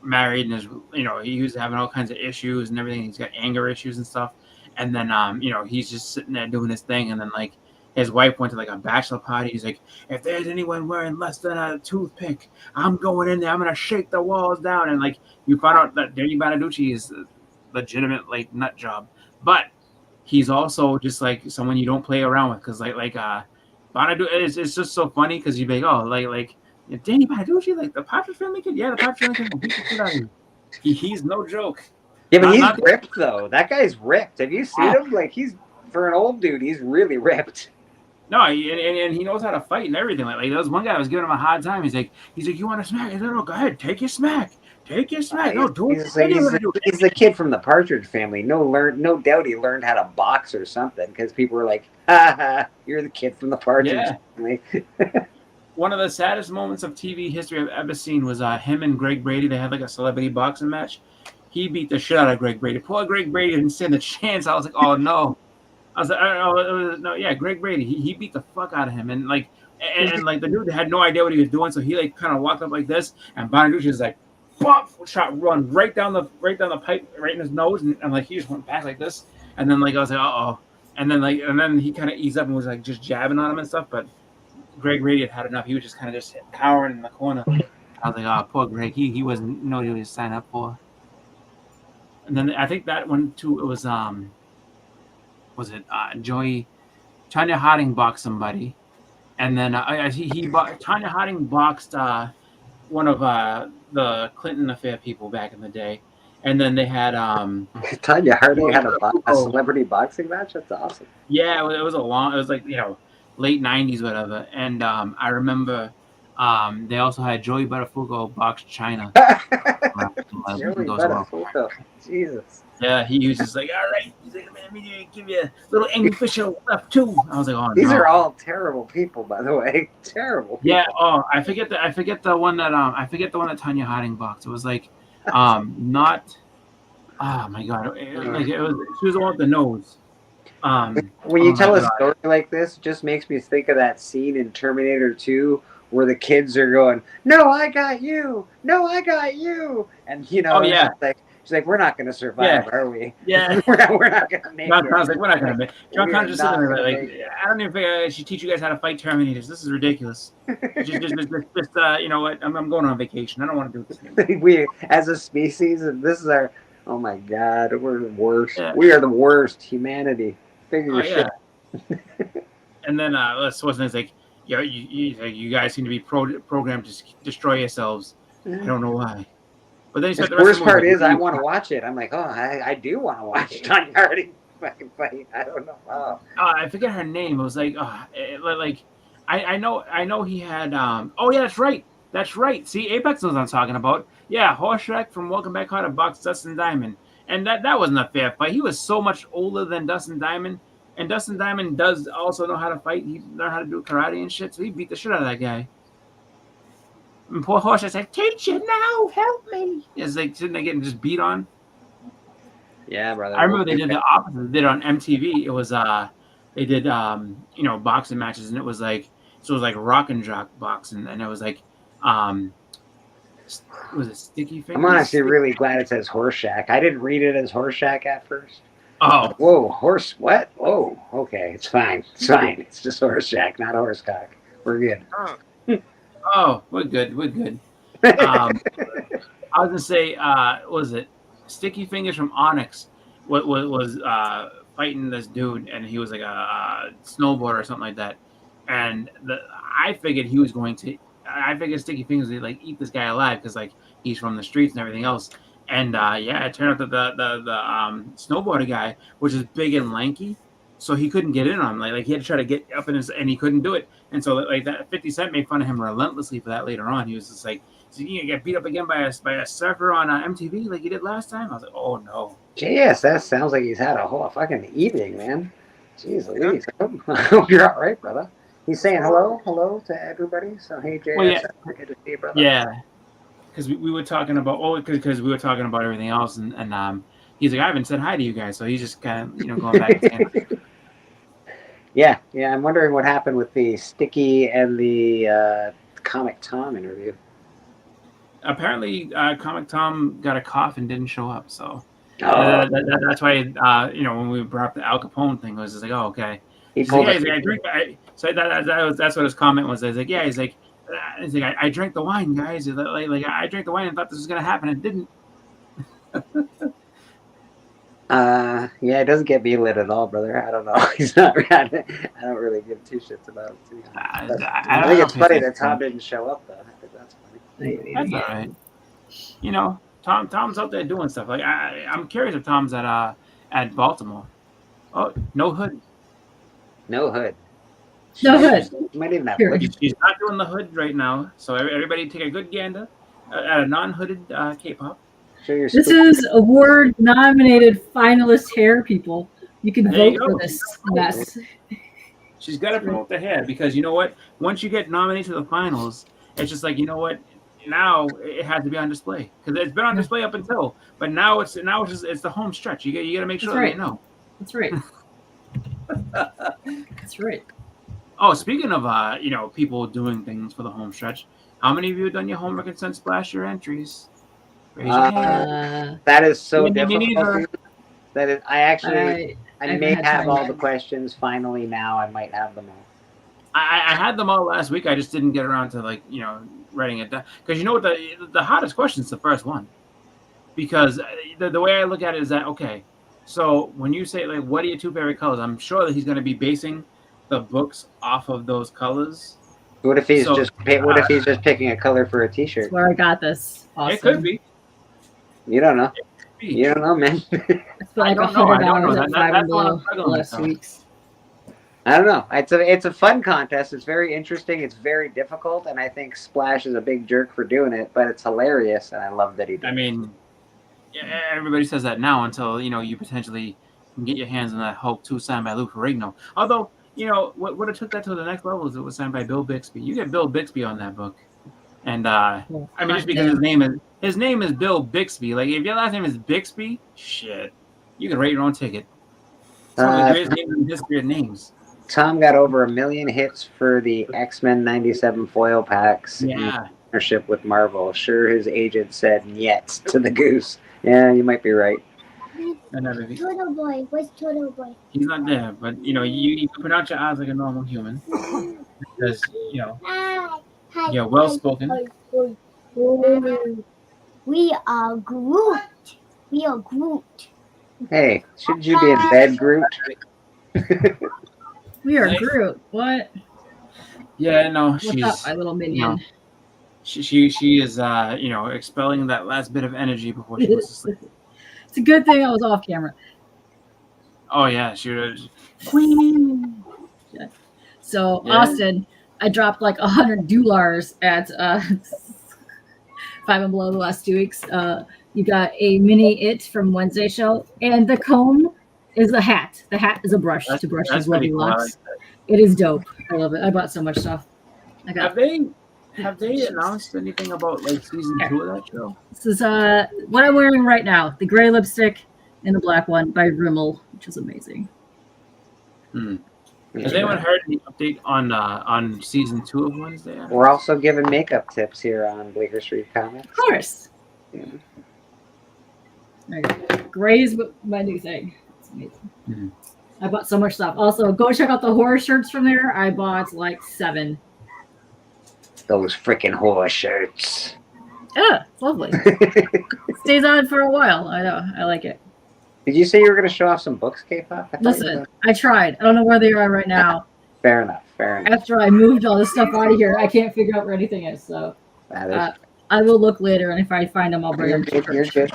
married, and he was having all kinds of issues and everything. He's got anger issues and stuff. And then he's just sitting there doing his thing, and then like his wife went to like a bachelor party. He's like, if there's anyone wearing less than a toothpick, I'm going in there. I'm gonna shake the walls down. And like, you find out that Danny Bonaducci is a legitimate like nut job, but he's also just like someone you don't play around with, because like Bonaducci, it's just so funny because you'd be like, oh, like Danny Bonaducci, like the Partridge Family kid. Yeah, the Partridge Family kid will beat the shit out of you. He's no joke. Yeah, but he's ripped though. That guy's ripped. Have you seen him? Like, he's, for an old dude, he's really ripped. No, and he knows how to fight and everything. Like there was one guy that was giving him a hard time. He's like, you want to smack? He's like, no, go ahead, take your smack. Take your smack. No, do it. He's the kid from the Partridge Family. No doubt he learned how to box or something, because people were like, you're the kid from the Partridge Family. One of the saddest moments of TV history I've ever seen was him and Greg Brady. They had like a celebrity boxing match. He beat the shit out of Greg Brady. Poor Greg Brady didn't stand a chance. I was like, oh no. I was like, no, yeah, Greg Brady. He beat the fuck out of him, and like the dude had no idea what he was doing, so he like kind of walked up like this, and Bonaducci was like, pop, shot, run right down the pipe, right in his nose, and like he just went back like this, and then like I was like, and then he kind of eased up and was like just jabbing on him and stuff, but Greg Brady had enough. He was just kind of just cowering in the corner. I was like, oh, poor Greg. He wasn't know what he was signed up for. And then I think that one too. It was Tanya Harding boxed somebody, and then Tanya Harding boxed one of the Clinton affair people back in the day, and then they had Tanya Harding had a celebrity boxing match. That's awesome. Yeah, it was like late 90s, whatever. And I remember They also had Joey Buttafuoco box China. Joey Buttafuoco. Jesus. Yeah, he was just like, all right. He's like, let me give you a little Amy Fisher left too. I was like, oh, These no. are all terrible people, by the way. Terrible. People. Yeah. Oh, I forget the one that Tanya Harding boxed. It was like, not. Oh my God! She was the one with the nose. When you tell a story like this, it just makes me think of that scene in Terminator 2 where the kids are going, "No, I got you! No, I got you!" And you know, she's like, "We're not going to survive, are we? Yeah, we're not going to make it." John Connor's like, "We're not going to make it." John Connor's just sitting there like, "I don't even think I should teach you guys how to fight Terminators. This is ridiculous. just you know what? I'm going on vacation. I don't want to do this anymore." We, as a species, and this is our. Oh my God, we're the worst. Yeah. We are the worst. Humanity. Figure your shit. And then what's his name's like, you guys seem to be programmed to destroy yourselves. I don't know why. But then the worst part is I want to watch it. I'm like, oh, I do want to watch Tanya Harding fucking fight. I don't know. Oh. I forget her name. It was like, I know he had. Oh yeah, that's right. That's right. See, Apex knows what I'm talking about. Yeah, Horseshack from Welcome Back Hard boxed Dustin Diamond. And that wasn't a fair fight. He was so much older than Dustin Diamond. And Dustin Diamond does also know how to fight. He learned how to do karate and shit. So he beat the shit out of that guy. And poor Horseshack's like, teacher, now, help me. It's like sitting there getting just beat on. Yeah, brother. I remember they did the opposite. They did on MTV. It was, they did, boxing matches. And it was like, so it was like rock and jock boxing. And it was like, was it Sticky Fingers? I'm honestly really glad it says Horseshack. I didn't read it as Horseshack at first. Oh. Whoa, horse, what? Oh, okay, it's fine. It's fine. It's just Horseshack, not Horsecock. We're good. Oh, we're good. We're good. I was going to say, was it Sticky Fingers from Onyx was fighting this dude, and he was like a snowboarder or something like that. And I figured he was going to... I figured Sticky Fingers would like eat this guy alive because like he's from the streets and everything else. And it turned out that the snowboarder guy, which is big and lanky, so he couldn't get in on him. Like he had to try to get up in his, and he couldn't do it. And so like that 50 Cent made fun of him relentlessly for that later on. He was just like, "So you get beat up again by a surfer on MTV like you did last time?" I was like, "Oh no." JS, that sounds like he's had a whole fucking evening, man. Jeez Louise. I hope you're all right, brother. He's saying hello to everybody. So hey, JS, good to see you, brother. Yeah, because we were talking about because we were talking about everything else, and he's like, I haven't said hi to you guys, so he's just kind of going back. And yeah. I'm wondering what happened with the Sticky and the Comic Tom interview. Apparently, Comic Tom got a cough and didn't show up, so that's why when we brought up the Al Capone thing, it was just like, oh okay. That's what his comment was. He's like, yeah, he's like, I drank the wine, guys. Like I drank the wine and thought this was gonna happen. It didn't. It doesn't get me lit at all, brother. I don't know. He's not. I don't really give two shits about it. I think it's funny that Tom didn't show up though. I think that's funny. That's all right. Tom's out there doing stuff. Like I'm curious if Tom's at Baltimore. Oh, no hood. No hood. No hood. Might even have She's not doing the hood right now. So everybody take a good gander at a non-hooded K-pop. This is award-nominated finalist hair, people. You can vote for this mess. She's got to promote the hair because you know what? Once you get nominated to the finals, it's just like, you know what? Now it has to be on display because it's been on display up until, but now it's the home stretch. You got to make sure they know. That's right. That's right. Oh, speaking of people doing things for the home stretch, how many of you have done your homework and sent Splash your entries? Raise your hand. That is so difficult. That is, I may have all the questions finally now. I might have them all. I had them all last week. I just didn't get around to writing it down because you know what the hardest question is the first one because the way I look at it is that okay. So when you say like, what are your two favorite colors? I'm sure that he's going to be basing the books off of those colors. What if he's just picking a color for a T-shirt? That's where I got this. Awesome. It could be. You don't know. You don't know, man. I spent like $100 at Five and Below last weeks. I don't know. It's a fun contest. It's very interesting. It's very difficult, and I think Splash is a big jerk for doing it. But it's hilarious, and I love that he did. I mean, yeah, everybody says that now until you potentially can get your hands on that Hulk 2 signed by Lou Ferrigno. Although what would have took that to the next level is it was signed by Bill Bixby. You get Bill Bixby on that book, and I mean just because his name is Bill Bixby. Like if your last name is Bixby, shit, you can rate your own ticket. It's one of the greatest names in the history of names. Tom got over 1 million hits for the X-Men 97 foil packs in partnership with Marvel. Sure, his agent said "yet" to the goose. Yeah, you might be right. Turtle Boy. Where's Turtle Boy? He's not there, but you can pronounce your eyes like a normal human because you're well spoken. We are Groot. We are Groot. Hey, shouldn't you be in bed, Groot? We are Groot. What? Yeah, no, What's she's up, my little minion? She is expelling that last bit of energy before she goes to sleep. It's a good thing I was off camera. Oh yeah, she was. So Yeah. Austin, I dropped like 100 dollars at 5 and Below the last 2 weeks. You got a mini It from Wednesday show, and the comb is a hat. The hat is a brush to brush his lovely cool. I locks. like that. It is dope. I love it. I bought so much stuff. I got. Have they announced anything about like season 2 of that show? This is what I'm wearing right now: the gray lipstick and the black one by Rimmel, which is amazing. Has anyone heard any update on season 2 of Wednesday? We're also giving makeup tips here on Bleecker Street Comics. Of course. Yeah. Gray is my new thing. It's amazing. Mm-hmm. I bought so much stuff. Also, go check out the horror shirts from there. I bought like 7. Those freaking horror shirts. Yeah, it's lovely. Stays on for a while. I know. I like it. Did you say you were going to show off some books, K-pop? Listen, I tried. I don't know where they are right now. Fair enough. Fair enough. After I moved all this stuff out of here, I can't figure out where anything is. So That is I will look later, and if I find them, I'll bring them. You're good.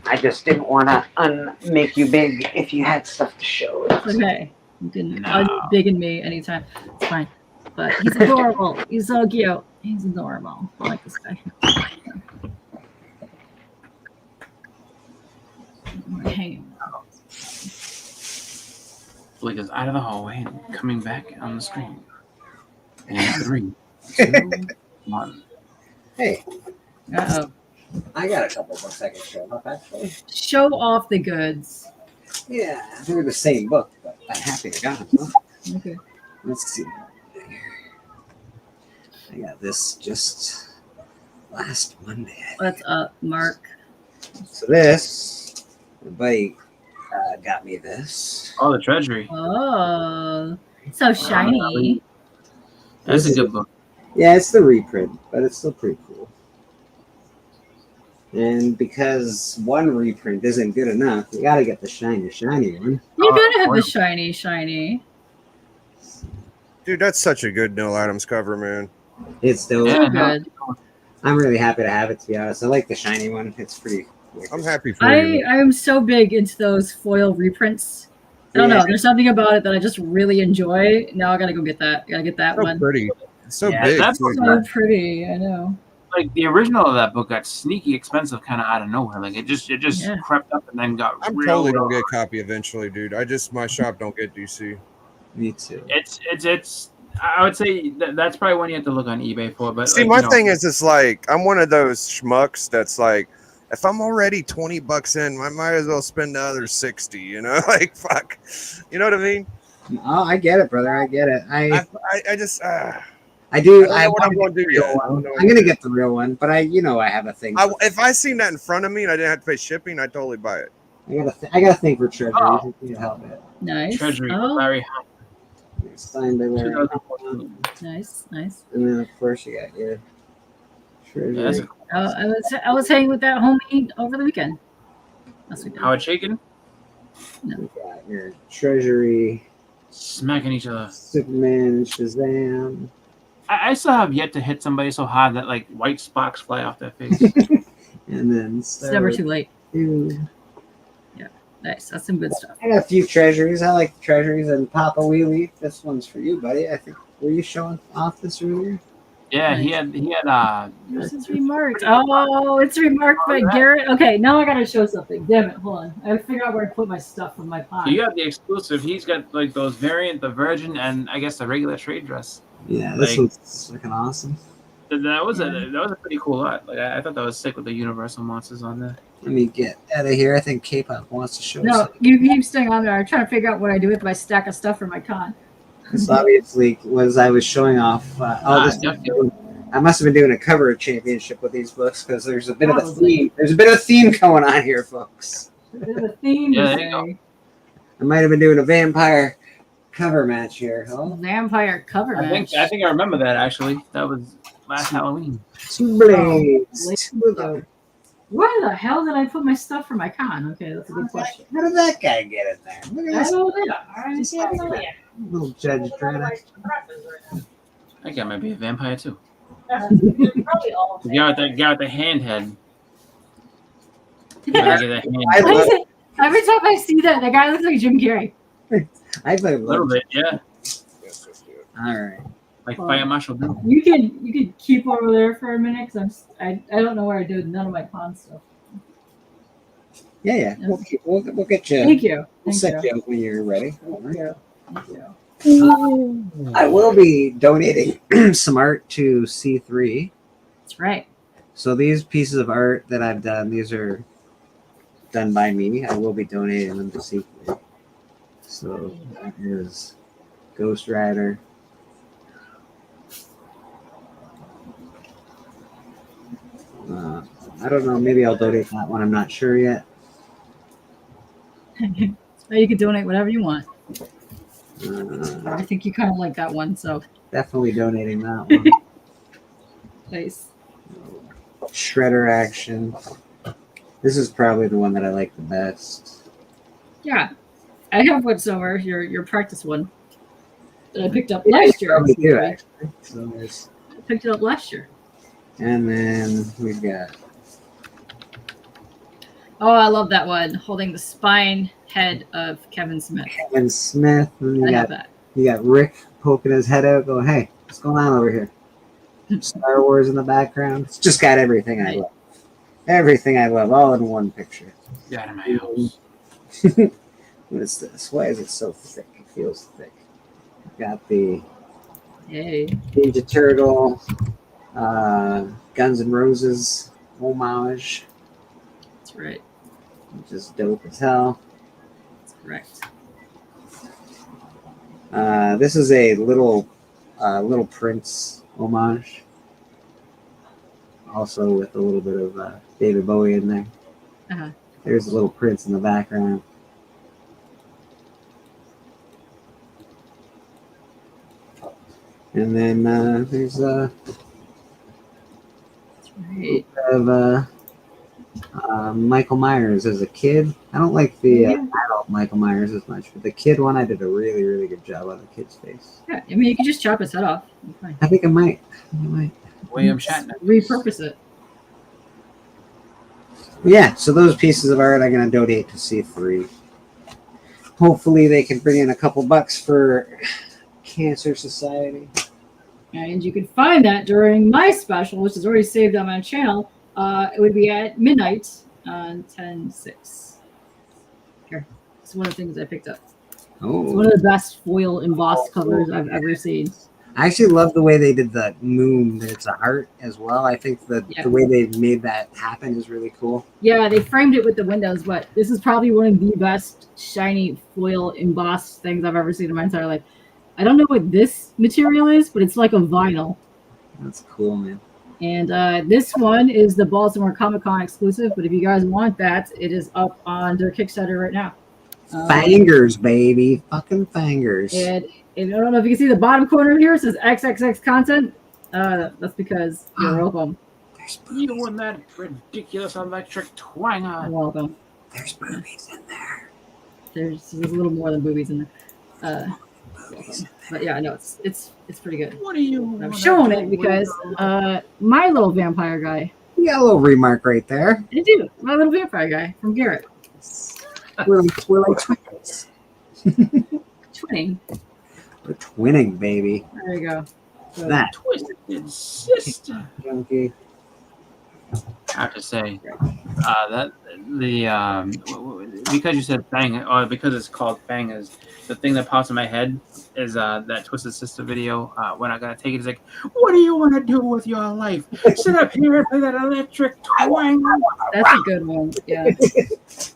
I just didn't want to make you big if you had stuff to show. Okay. You can unbiggen me anytime. It's fine. But he's adorable. He's so cute. He's adorable. I like this guy. Hanging out. Blake is out of the hallway and coming back on the screen. And 3, 2, 1. Hey, Uh-oh. I got a couple books I can show off, actually. Show off the goods. Yeah, they're the same book, but I'm happy I got them. Huh? Okay. Let's see. I got this just last Monday. What's up, Mark? So this, my buddy got me this. Oh, the Treasury. Oh, so shiny. That's a good book. Yeah, it's the reprint, but it's still pretty cool. And because one reprint isn't good enough, you gotta get the shiny one. You gotta have the shiny. Dude, that's such a good Neil Adams cover, man. It's still So good. I'm really happy to have it, to be honest. I like the shiny one. It's pretty wicked. I'm happy for you. I am so big into those foil reprints. I don't know. There's something about it that I just really enjoy. Now I gotta go get that. Gotta get that So one. pretty. It's so Yeah, big. that's too. So pretty. I know. Like the original of that book got sneaky expensive kind of out of nowhere. Like it just Yeah. crept up and then got I'm real. totally gonna get a copy eventually, dude. My shop don't get DC. Me too. It's. I would say that's probably one you have to look on eBay for. But See, like, my thing is, it's like I'm one of those schmucks that's like, if I'm already $20 in, I might as well spend the other 60. You know, like fuck. You know what I mean? Oh, I get it, brother. I get it. I just. I do. I don't know what I'm going to do yet. I'm gonna get the real one, but I have a thing. If I seen that in front of me and I didn't have to pay shipping, I'd totally buy it. I got a thing for Treasury. Oh. You can help it. Nice. Treasury, Oh, Larry Hunt, Signed by Larry. 2014. nice. And then of course you got your Treasury. Yeah, that's a, I was hanging with that homie over the weekend. Last weekend. Howard Shaken You got your Treasury, smacking each other. Superman, Shazam. I still have yet to hit somebody so hard that like white sparks fly off their face. And then It's never too late. Two. Yeah. Nice. That's some good stuff. I got a few treasuries. I like the treasuries and Papa Wheelie. This one's for you, buddy. I think. Were you showing off this earlier? Yeah, he had This is remarked. Oh, it's remarked by Garrett. Okay, now I gotta show something. Damn it, hold on. I gotta figure out where to put my stuff from my so pond. you have the exclusive. He's got like those variant, the Virgin, and I guess the regular trade dress. Yeah, this Like- one's looking awesome. That was a pretty cool lot. Like I thought that was sick with the Universal monsters on there. Let me get out of here. I think K-pop wants to show us No, something. you keep staying on there. I'm trying to figure out what I do with my stack of stuff for my con. This obviously was I was showing off. I must have been doing a cover championship with these books because there's a bit of a theme. There's a bit of a theme going on here, folks. A bit of a theme. Yeah, to there you go. say. I might have been doing a vampire cover match here. Oh, Vampire cover match. I think I remember that actually. That was last Halloween. two blades. Oh, where the hell did I put my stuff for my con? Okay, that's a good question. How did that guy get in there? Look at I this don't know. little Judge Dredd. That guy might be a vampire too. Probably all. The guy with the hand head. I Why love- is it- Every time I see that, the guy looks like Jim Carrey. I play A little bit, yeah. All right. Like Fire Marshal Bill. You can keep over there for a minute because I don't know where I do none of my con stuff. Yeah. We'll get you. Thank you. We'll Thank set you. you up when you're ready. Thank you. Thank you. I will be donating some art to C3. That's right. So these pieces of art that I've done, these are done by me. I will be donating them to C3. So that is Ghost Rider. I don't know. Maybe I'll donate that one. I'm not sure yet. So you can donate whatever you want. Uh, I think you kind of like that one, so definitely donating that one. nice. Shredder action. This is probably the one that I like the best. Yeah, I have what's over your practice one that I picked up last year. Probably do, actually. So there's, I picked it up last year. and then we've got Oh, I love that one, holding the spine head of Kevin Smith. Kevin Smith. And I you have got that. you got Rick poking his head out, going, "Hey, what's going on over here?" Star Wars in the background. It's just got everything I love. Everything I love, all in one picture. Get out of my house. What is this? Why is it so thick? It feels thick. Got the Yay. Ninja Turtle, Guns N' Roses homage, That's right. which is dope as hell. That's correct. This is a Little Prince homage, also with a little bit of David Bowie in there. Uh-huh. There's a Little Prince in the background. And then there's That's right. of Michael Myers as a kid. I don't like the Yeah. adult Michael Myers as much, but the kid one, I did a really, really good job on the kid's face. Yeah, I mean, you can just chop his head off. It's fine. I think I might. William Shatner. Repurpose it. Yeah, so those pieces of art I'm going to donate to C3. Hopefully they can bring in a couple bucks for Cancer Society. And you can find that during my special, which is already saved on my channel. It would be at midnight on 10/6. Here, it's one of the things I picked up. It's Oh, one of the best foil embossed covers I've ever seen. I actually love the way they did the moon. That it's a heart as well. I think that Yeah. the way they made that happen is really cool. Yeah, they framed it with the windows, but this is probably one of the best shiny foil embossed things I've ever seen in my entire life. I don't know what this material is, but it's like a vinyl. That's cool, man. And this one is the Baltimore Comic Con exclusive, but if you guys want that, it is up on their Kickstarter right now. Fangers, baby. Fucking fingers. And I don't know if you can see the bottom corner here, it says XXX content. That's because you're welcome. There's You boobies. want that ridiculous electric twang You're on. welcome. There's boobies in there. There's a little more than boobies in there. Boobies. But yeah, no, it's pretty good. What are you? I'm showing it because my little vampire guy. You got a little remark right there. I do. My little vampire guy from Garrett. We're like twins. Twinning. We're twinning, baby. There you go. So, That Twisted Sister. junkie. I have to say that because you said bang, or because it's called bangers, the thing that pops in my head is that Twisted Sister video. When I gotta take it, it's like, what do you want to do with your life? Sit up here and play that electric twang. that's a good one. Yeah.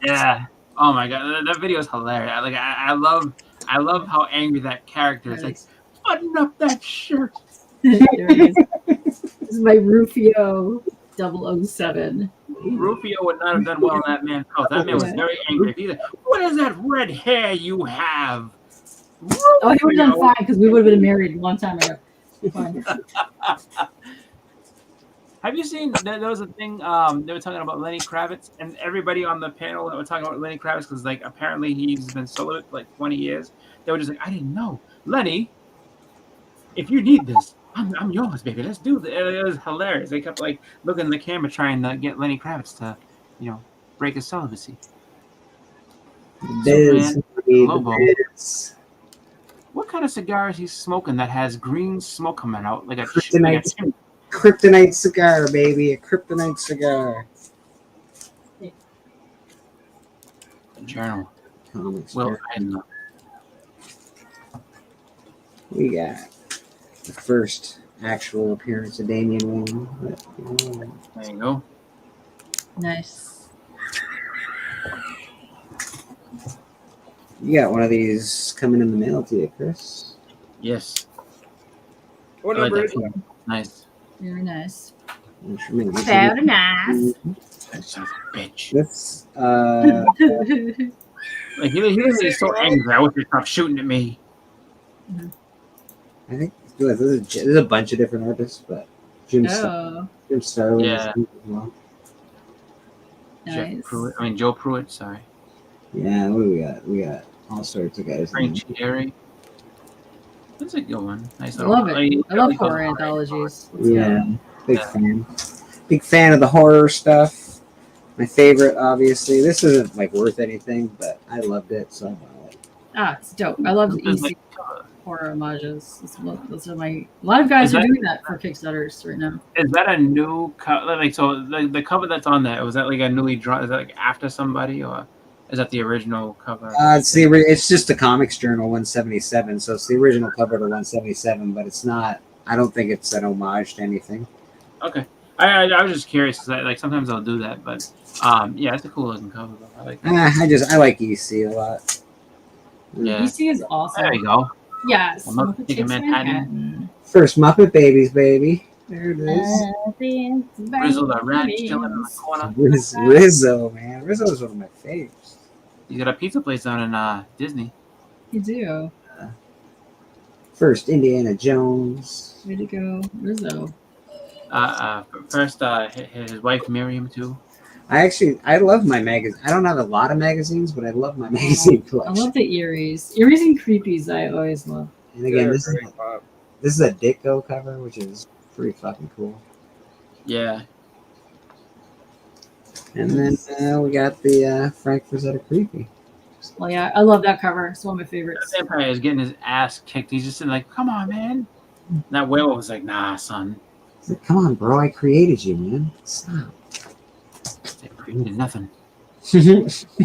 Yeah. Oh my god, that video is hilarious. I love how angry that character is. Like, button up that shirt. There it is. This is my Rufio 007. Rufio would not have done well in that man's house. That man was very angry. He's like, what is that red hair you have? Oh, he would have done fine because we would have been married a long time ago. Fine. Have you seen? There was a thing. They were talking about Lenny Kravitz, and everybody on the panel that were talking about Lenny Kravitz because, like, apparently he's been celibate for like 20 years. They were just like, I didn't know, Lenny. If you need this, I'm yours, baby. Let's do this. It was hilarious. They kept like looking at the camera trying to get Lenny Kravitz to, break his celibacy. Biz, Lobo. Biz. What kind of cigar is he smoking that has green smoke coming out like a Kryptonite cigar, baby. A kryptonite cigar. journal? Comics. Well, journal. We got the first actual appearance of Damian Wayne. there you go. Nice. You got one of these coming in the mail to you, Chris. Yes. What I like number is that. it? Nice. Very nice. Very Very nice. That son of a bitch. This, Like he's so angry. I wish he'd stop shooting at me. I think there's a bunch of different artists, but Jim Starlin Oh, is as well. nice. Joe Pruitt. Sorry. Yeah, what do we got? We got all sorts of guys. Frank Chieri. That's a good one. Nice. I love it. I love really goes horror hard. anthologies. Yeah, big Yeah. fan. Big fan of the horror stuff. My favorite, obviously. This isn't like worth anything, but I loved it, so I bought it. Ah, it's dope. I love the It's EC like, horror homages. Those are my. A lot of guys Is are that- doing that for Kickstarters right now. is that a new cover? Like, so the cover that's on there, was that like a newly drawn? Is that like after somebody, or is that the original cover? It's just the Comics Journal 177, so it's the original cover to 177, but it's not. I don't think it's an homage to anything. Okay. I was just curious because like sometimes I'll do that, but yeah, it's a cool looking cover. Though. I like that. I like EC a lot. Yeah. EC is awesome. There you go. Yes. I'm not Muppet thinking Takes Manhattan. First Muppet Babies, baby. There it is. Rizzle the rat chilling in the corner. Rizzo, man. Rizzo is one of my favorites. He's got a pizza place down in Disney. You do. First Indiana Jones. Way to go, Rizzo. First, his wife Miriam too. I love my magazine. I don't have a lot of magazines, but I love my magazine I collection. love the Eries. Eries and Creepies I always love. And again, Yeah, this is a Ditko cover, which is pretty fucking cool. Yeah. And then we got the Frank Frazetta Creepy. Well, yeah, I love that cover. It's one of my The favorites. vampire is getting his ass kicked. He's just sitting like, come on, man. And that werewolf was like, nah, son. It's like, come on, bro, I created you, man. Stop. They created nothing.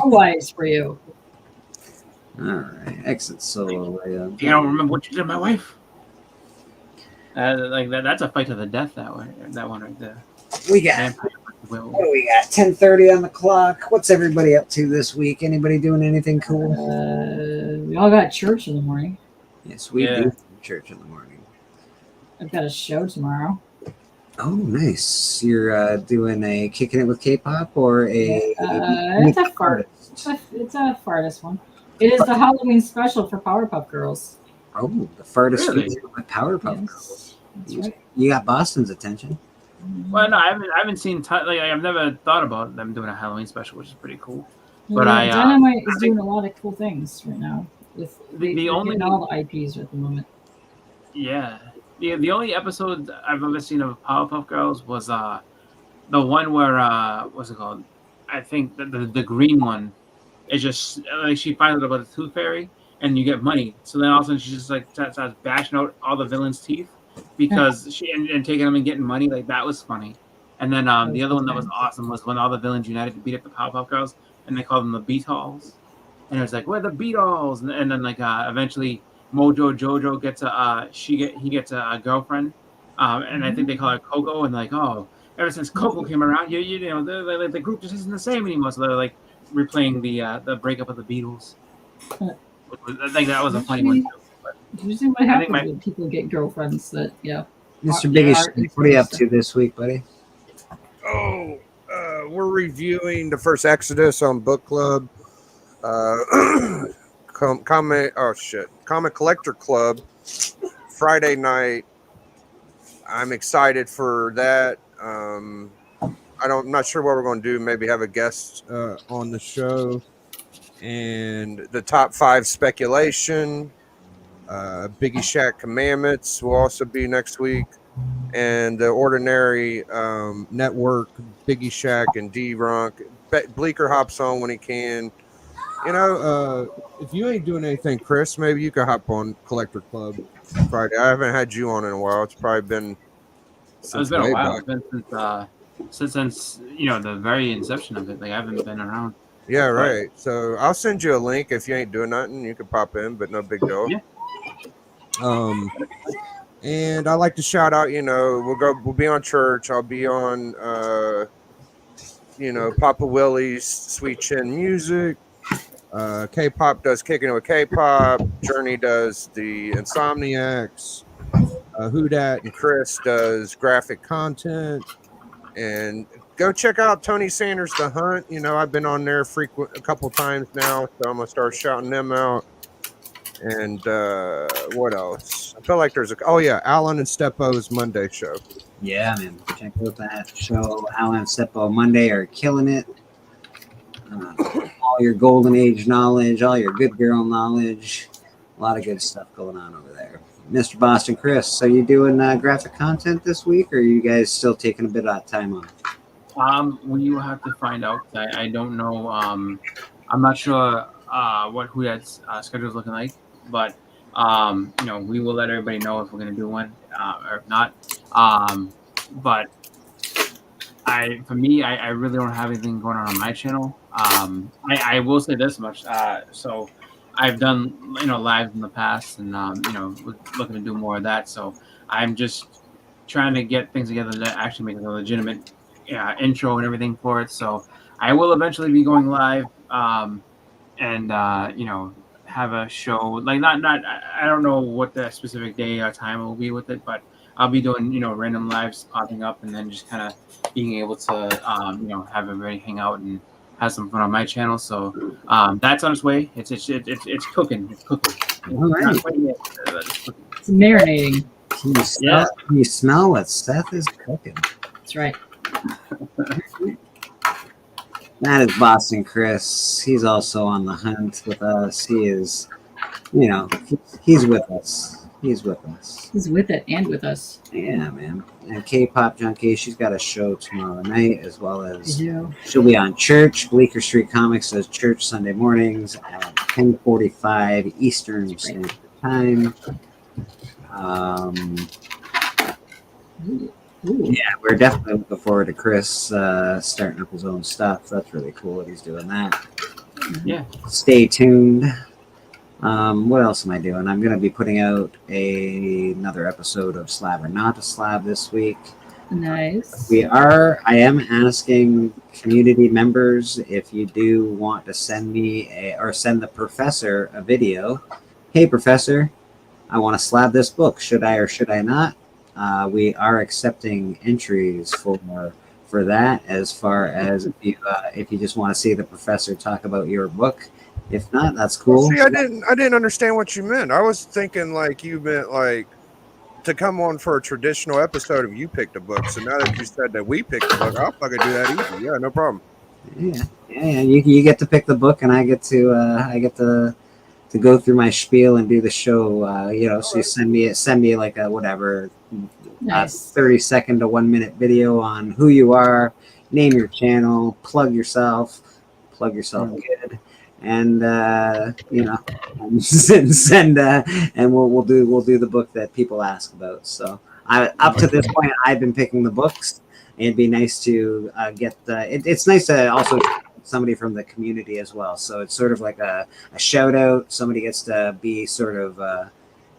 Always for you. Alright, exit solo. You don't remember what you did to my wife? That's a fight to the death, that one right there. We got Vampire versus werewolf. what do we got? 10:30 on the clock. What's everybody up to this week? Anybody doing anything cool? We all got church in the morning. Yes, we Yeah. do church in the morning. I've got a show tomorrow. Oh, nice. You're doing a kicking it with K-pop or It's a fart. It's a fartist one. It is the Halloween special for Powerpuff Girls. Oh, the fartest Really? feature with Powerpuff Yes. Girls. That's right. You got Boston's attention. Well, no, I haven't seen. I've never thought about them doing a Halloween special, which is pretty cool. But Yeah, Dynamite is I doing a lot of cool things right now. With The they're only- getting all the IPs at the moment. Yeah. The only episode I've ever seen of Powerpuff Girls was the one where what's it called? I think the green one it's just like she finds out about the Tooth Fairy, and you get money. So then all of a sudden she just like starts bashing out all the villains' teeth because she and taking them and getting money. Like that was funny. And then the other one that was awesome was when all the villains united to beat up the Powerpuff Girls, and they called them the Beatles. And it was like, we're the Beatles, and then like eventually Mojo Jojo gets he gets a girlfriend, and I think they call her Coco, and like, oh, ever since Coco came around, you know the group just isn't the same anymore. So they're like replaying the breakup of the Beatles. I think that was a funny one too. But Usually what happens when people get girlfriends that, Mr. Biggie, what are you up to this week, buddy? Oh, we're reviewing the first Exodus on Book Club. Comic Collector Club Friday night. I'm excited for that. I'm not sure what we're going to do. Maybe have a guest on the show, and the top 5 speculation. Biggie Shack Commandments will also be next week, and the Ordinary Network, Biggie Shack and D-Ronk. Bleeker hops on when he can. You know, if you ain't doing anything, Chris, maybe you could hop on Collector Club Friday. I haven't had you on in a while. It's probably been it's been a while. It's been since the very inception of it. Like I haven't been around. Yeah, right. So I'll send you a link if you ain't doing nothing. You can pop in, but no big deal. Yeah. And I like to shout out. We'll be on church. I'll be on. Papa Willie's Sweet Chin Music. K-pop does Kicking It with K-pop. Journey does the Insomniacs. Who Dat and Chris does graphic content. And go check out Tony Sanders The Hunt. I've been on there a couple times now, so I'm gonna start shouting them out. And what else? I feel like there's Alan and Steppo's Monday show. Yeah, man, check out that show. Alan and Steppo Monday are killing it. All your golden age knowledge, all your good girl knowledge, a lot of good stuff going on over there. Mr. Boston Chris, so you doing graphic content this week, or are you guys still taking a bit of time on? We will have to find out. I don't know. I'm not sure who that schedule is looking like, but we will let everybody know if we're going to do one or not. But I really don't have anything going on my channel. I will say this much. So I've done lives in the past, and looking to do more of that. So I'm just trying to get things together to actually make a legitimate intro and everything for it. So I will eventually be going live, and have a show. Like not I don't know what the specific day or time will be with it, but I'll be doing random lives popping up, and then just kind of being able to have everybody hang out and have some fun on my channel. So that's on its way. It's cooking. It's cooking. All right. It's marinating. Can you smell what Seth is cooking? That's right. That is Boston Chris. He's also on the hunt with us. He is, he's with us. He's with us. He's with it and with us. Yeah, man. And K-Pop Junkie, she's got a show tomorrow night, as well as she'll be on church. Bleecker Street Comics does church Sunday mornings at 10:45 Eastern Standard Time. Yeah, we're definitely looking forward to Chris starting up his own stuff. That's really cool that he's doing that. Yeah. Stay tuned. What else am I doing? I'm going to be putting out another episode of Slab or Not a Slab this week. Nice. I am asking community members if you do want to send me or send the professor a video. Hey, professor, I want to slab this book. Should I or should I not? We are accepting entries for that, as far as if you just want to see the professor talk about your book. If not, that's cool. See, I didn't understand what you meant. I was thinking like you meant like to come on for a traditional episode of You Picked a Book. So now that you said that we picked a book, I'll fucking do that easy. Yeah, no problem. Yeah. You get to pick the book, and I get to go through my spiel and do the show. So you send me like a whatever, Nice. 30-second to 1 minute video on who you are, name your channel, plug yourself good, and and send and we'll do the book that people ask about. So up to this point, I've been picking the books. It'd be nice to get it's nice to also somebody from the community as well. So it's sort of like a shout out. Somebody gets to be sort of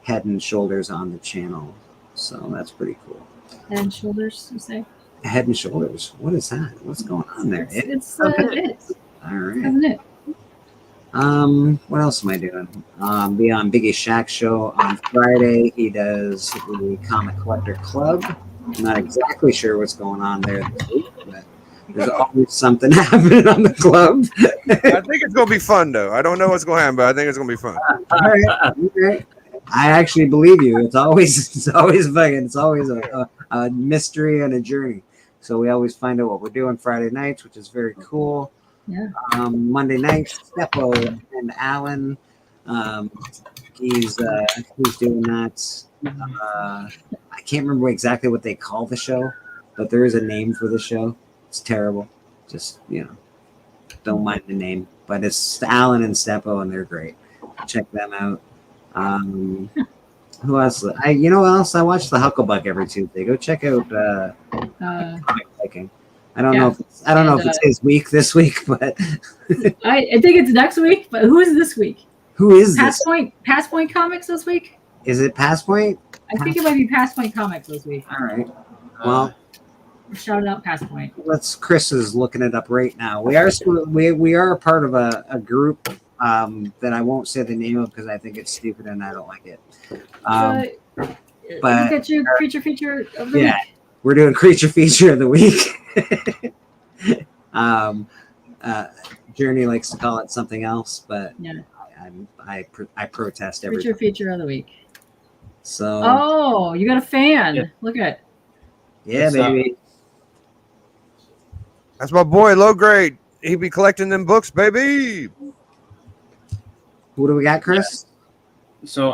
head and shoulders on the channel. So that's pretty cool. Head and shoulders, you say? Head and shoulders. What is that? What's going on there? It's Okay. it. All right. Isn't it? What else am I doing? Be on Biggie Shack show on Friday. He does the Comic Collector Club. I'm not exactly sure what's going on there this week, but there's always something happening on the club. I think it's gonna be fun though. I don't know what's gonna happen, but I think it's gonna be fun. All right. I actually believe you. It's always fucking. It's always a mystery and a journey. So we always find out what we're doing Friday nights, which is very cool. Yeah. Monday nights, Steppo and Alan. He's doing that. I can't remember exactly what they call the show, but there is a name for the show. It's terrible. Just don't mind the name. But it's Alan and Steppo, and they're great. Check them out. Who else? You know what else? I watch the Hucklebuck every Tuesday. Go check out Comic Viking. I don't know if it's his week this week, but I think it's next week. But who is this week? who is this? Pass Point Comics this week? Is it Passpoint? I think it might be Pass Point Comics this week. All right. Well, Shout out Pass Point. Chris is looking it up right now. We are a part of a group that I won't say the name of because I think it's stupid and I don't like it. But look at your creature feature of the yeah, week. we're doing creature feature of the week. Journey likes to call it something else, but Yeah. I protest every Creature feature of the week. So Oh, you got a fan. Yeah. Look at yeah, It's, baby. That's my boy, Low Grade. He be collecting them books, baby. Who do we got, Chris? So,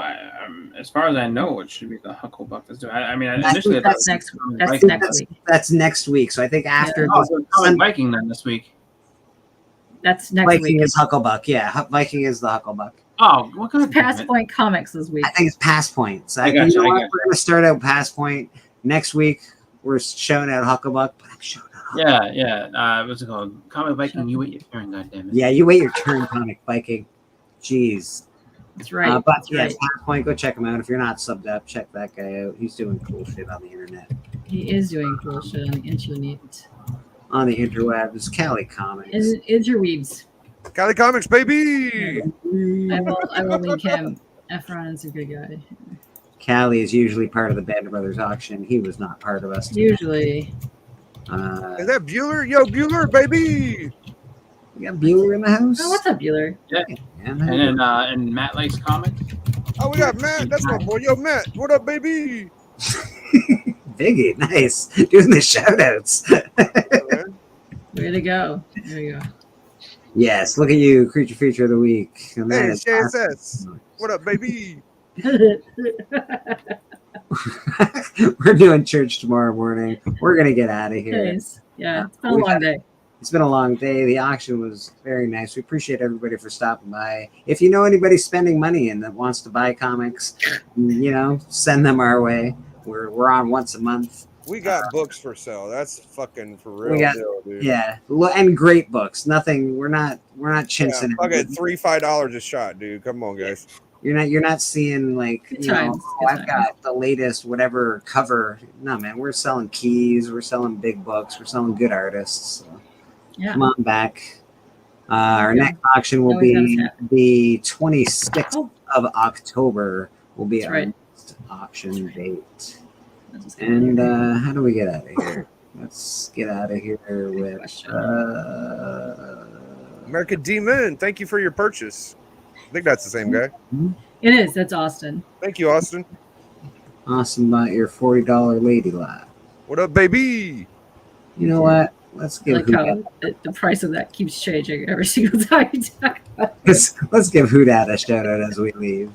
as far as I know, it should be the Hucklebuck. I mean, I initially think that's next week. That's Viking. next week. That's next week. So I think after Oh, this, so Comic Viking then this week. That's next Viking week. is Hucklebuck. Yeah, Viking is the Hucklebuck. Oh, what kind of Pass Point Comics this week. I think it's Pass Point. So I got you, I got you. We're gonna start out Pass Point next week. We're showing out Hucklebuck, but I'm showing out Hucklebuck. Yeah. What's it called? Comic Viking. You wait your turn, goddammit. Yeah, you wait your turn, Comic Viking. Jeez. That's right. But That's yeah, right. it's Pass Point. Go check him out. If you're not subbed up, check that guy out. He's doing cool shit on the internet. He is doing cool shit on the internet. On the interwebs, Cali Comics. Interweaves. Cali Comics, baby. I will link him. Efron is a good guy. Cali is usually part of the Band of Brothers auction. He was not part of us. Usually. Is that Bueller? Yo, Bueller, baby. We got Bueller in the house. Oh, what's up, Bueller? And then and Matt likes comics. Oh, we got Matt. That's my boy. Yo, Matt. What up, baby? Biggie, nice. Doing the shout outs. Way to go. There you go. Yes, look at you, creature feature of the week. And that Hey, is JSS. What up, baby? We're doing church tomorrow morning. We're gonna get out of here. Nice. Yeah, it's been a long day. It's been a long day. The auction was very nice. We appreciate everybody for stopping by. If you know anybody spending money and that wants to buy comics, send them our way. We're on once a month. We got books for sale. That's fucking for real We got- deal, dude. Yeah, and great books. Nothing. We're not chinsing. Yeah, fucking $3-5 a shot, dude. Come on, guys. You're not seeing like Good times, good I've times. got the latest whatever cover. No, man, we're selling keys. We're selling big books. We're selling good artists. So Yeah. come on back. Our next auction will Always be gotta the 26th Oh. of October. Will be That's our right. next auction date. That's just And how do we get out of here? Let's get out of here with question. American Demon, thank you for your purchase. I think that's the same guy. It is. That's Austin. Thank you, Austin. Austin bought your $40 Lady Lot. What up, baby? You know what? Let's I give like how the price of that keeps changing every single time you talk about it. let's give Houdat a shout out as we leave.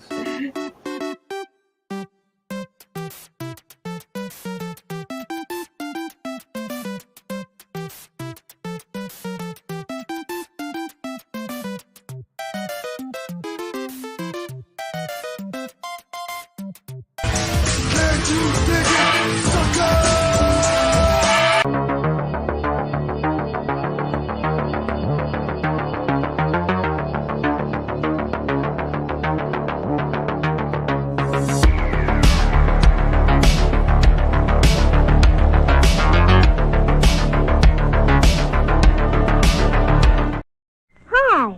Hi,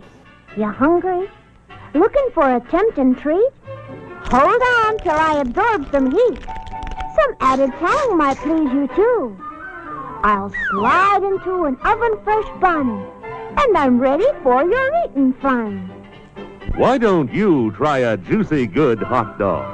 you hungry? Looking for a tempting treat? Hold on till I absorb some heat. Some added tang might please you too. I'll slide into an oven-fresh bun, and I'm ready for your eating fun. Why don't you try a juicy good hot dog?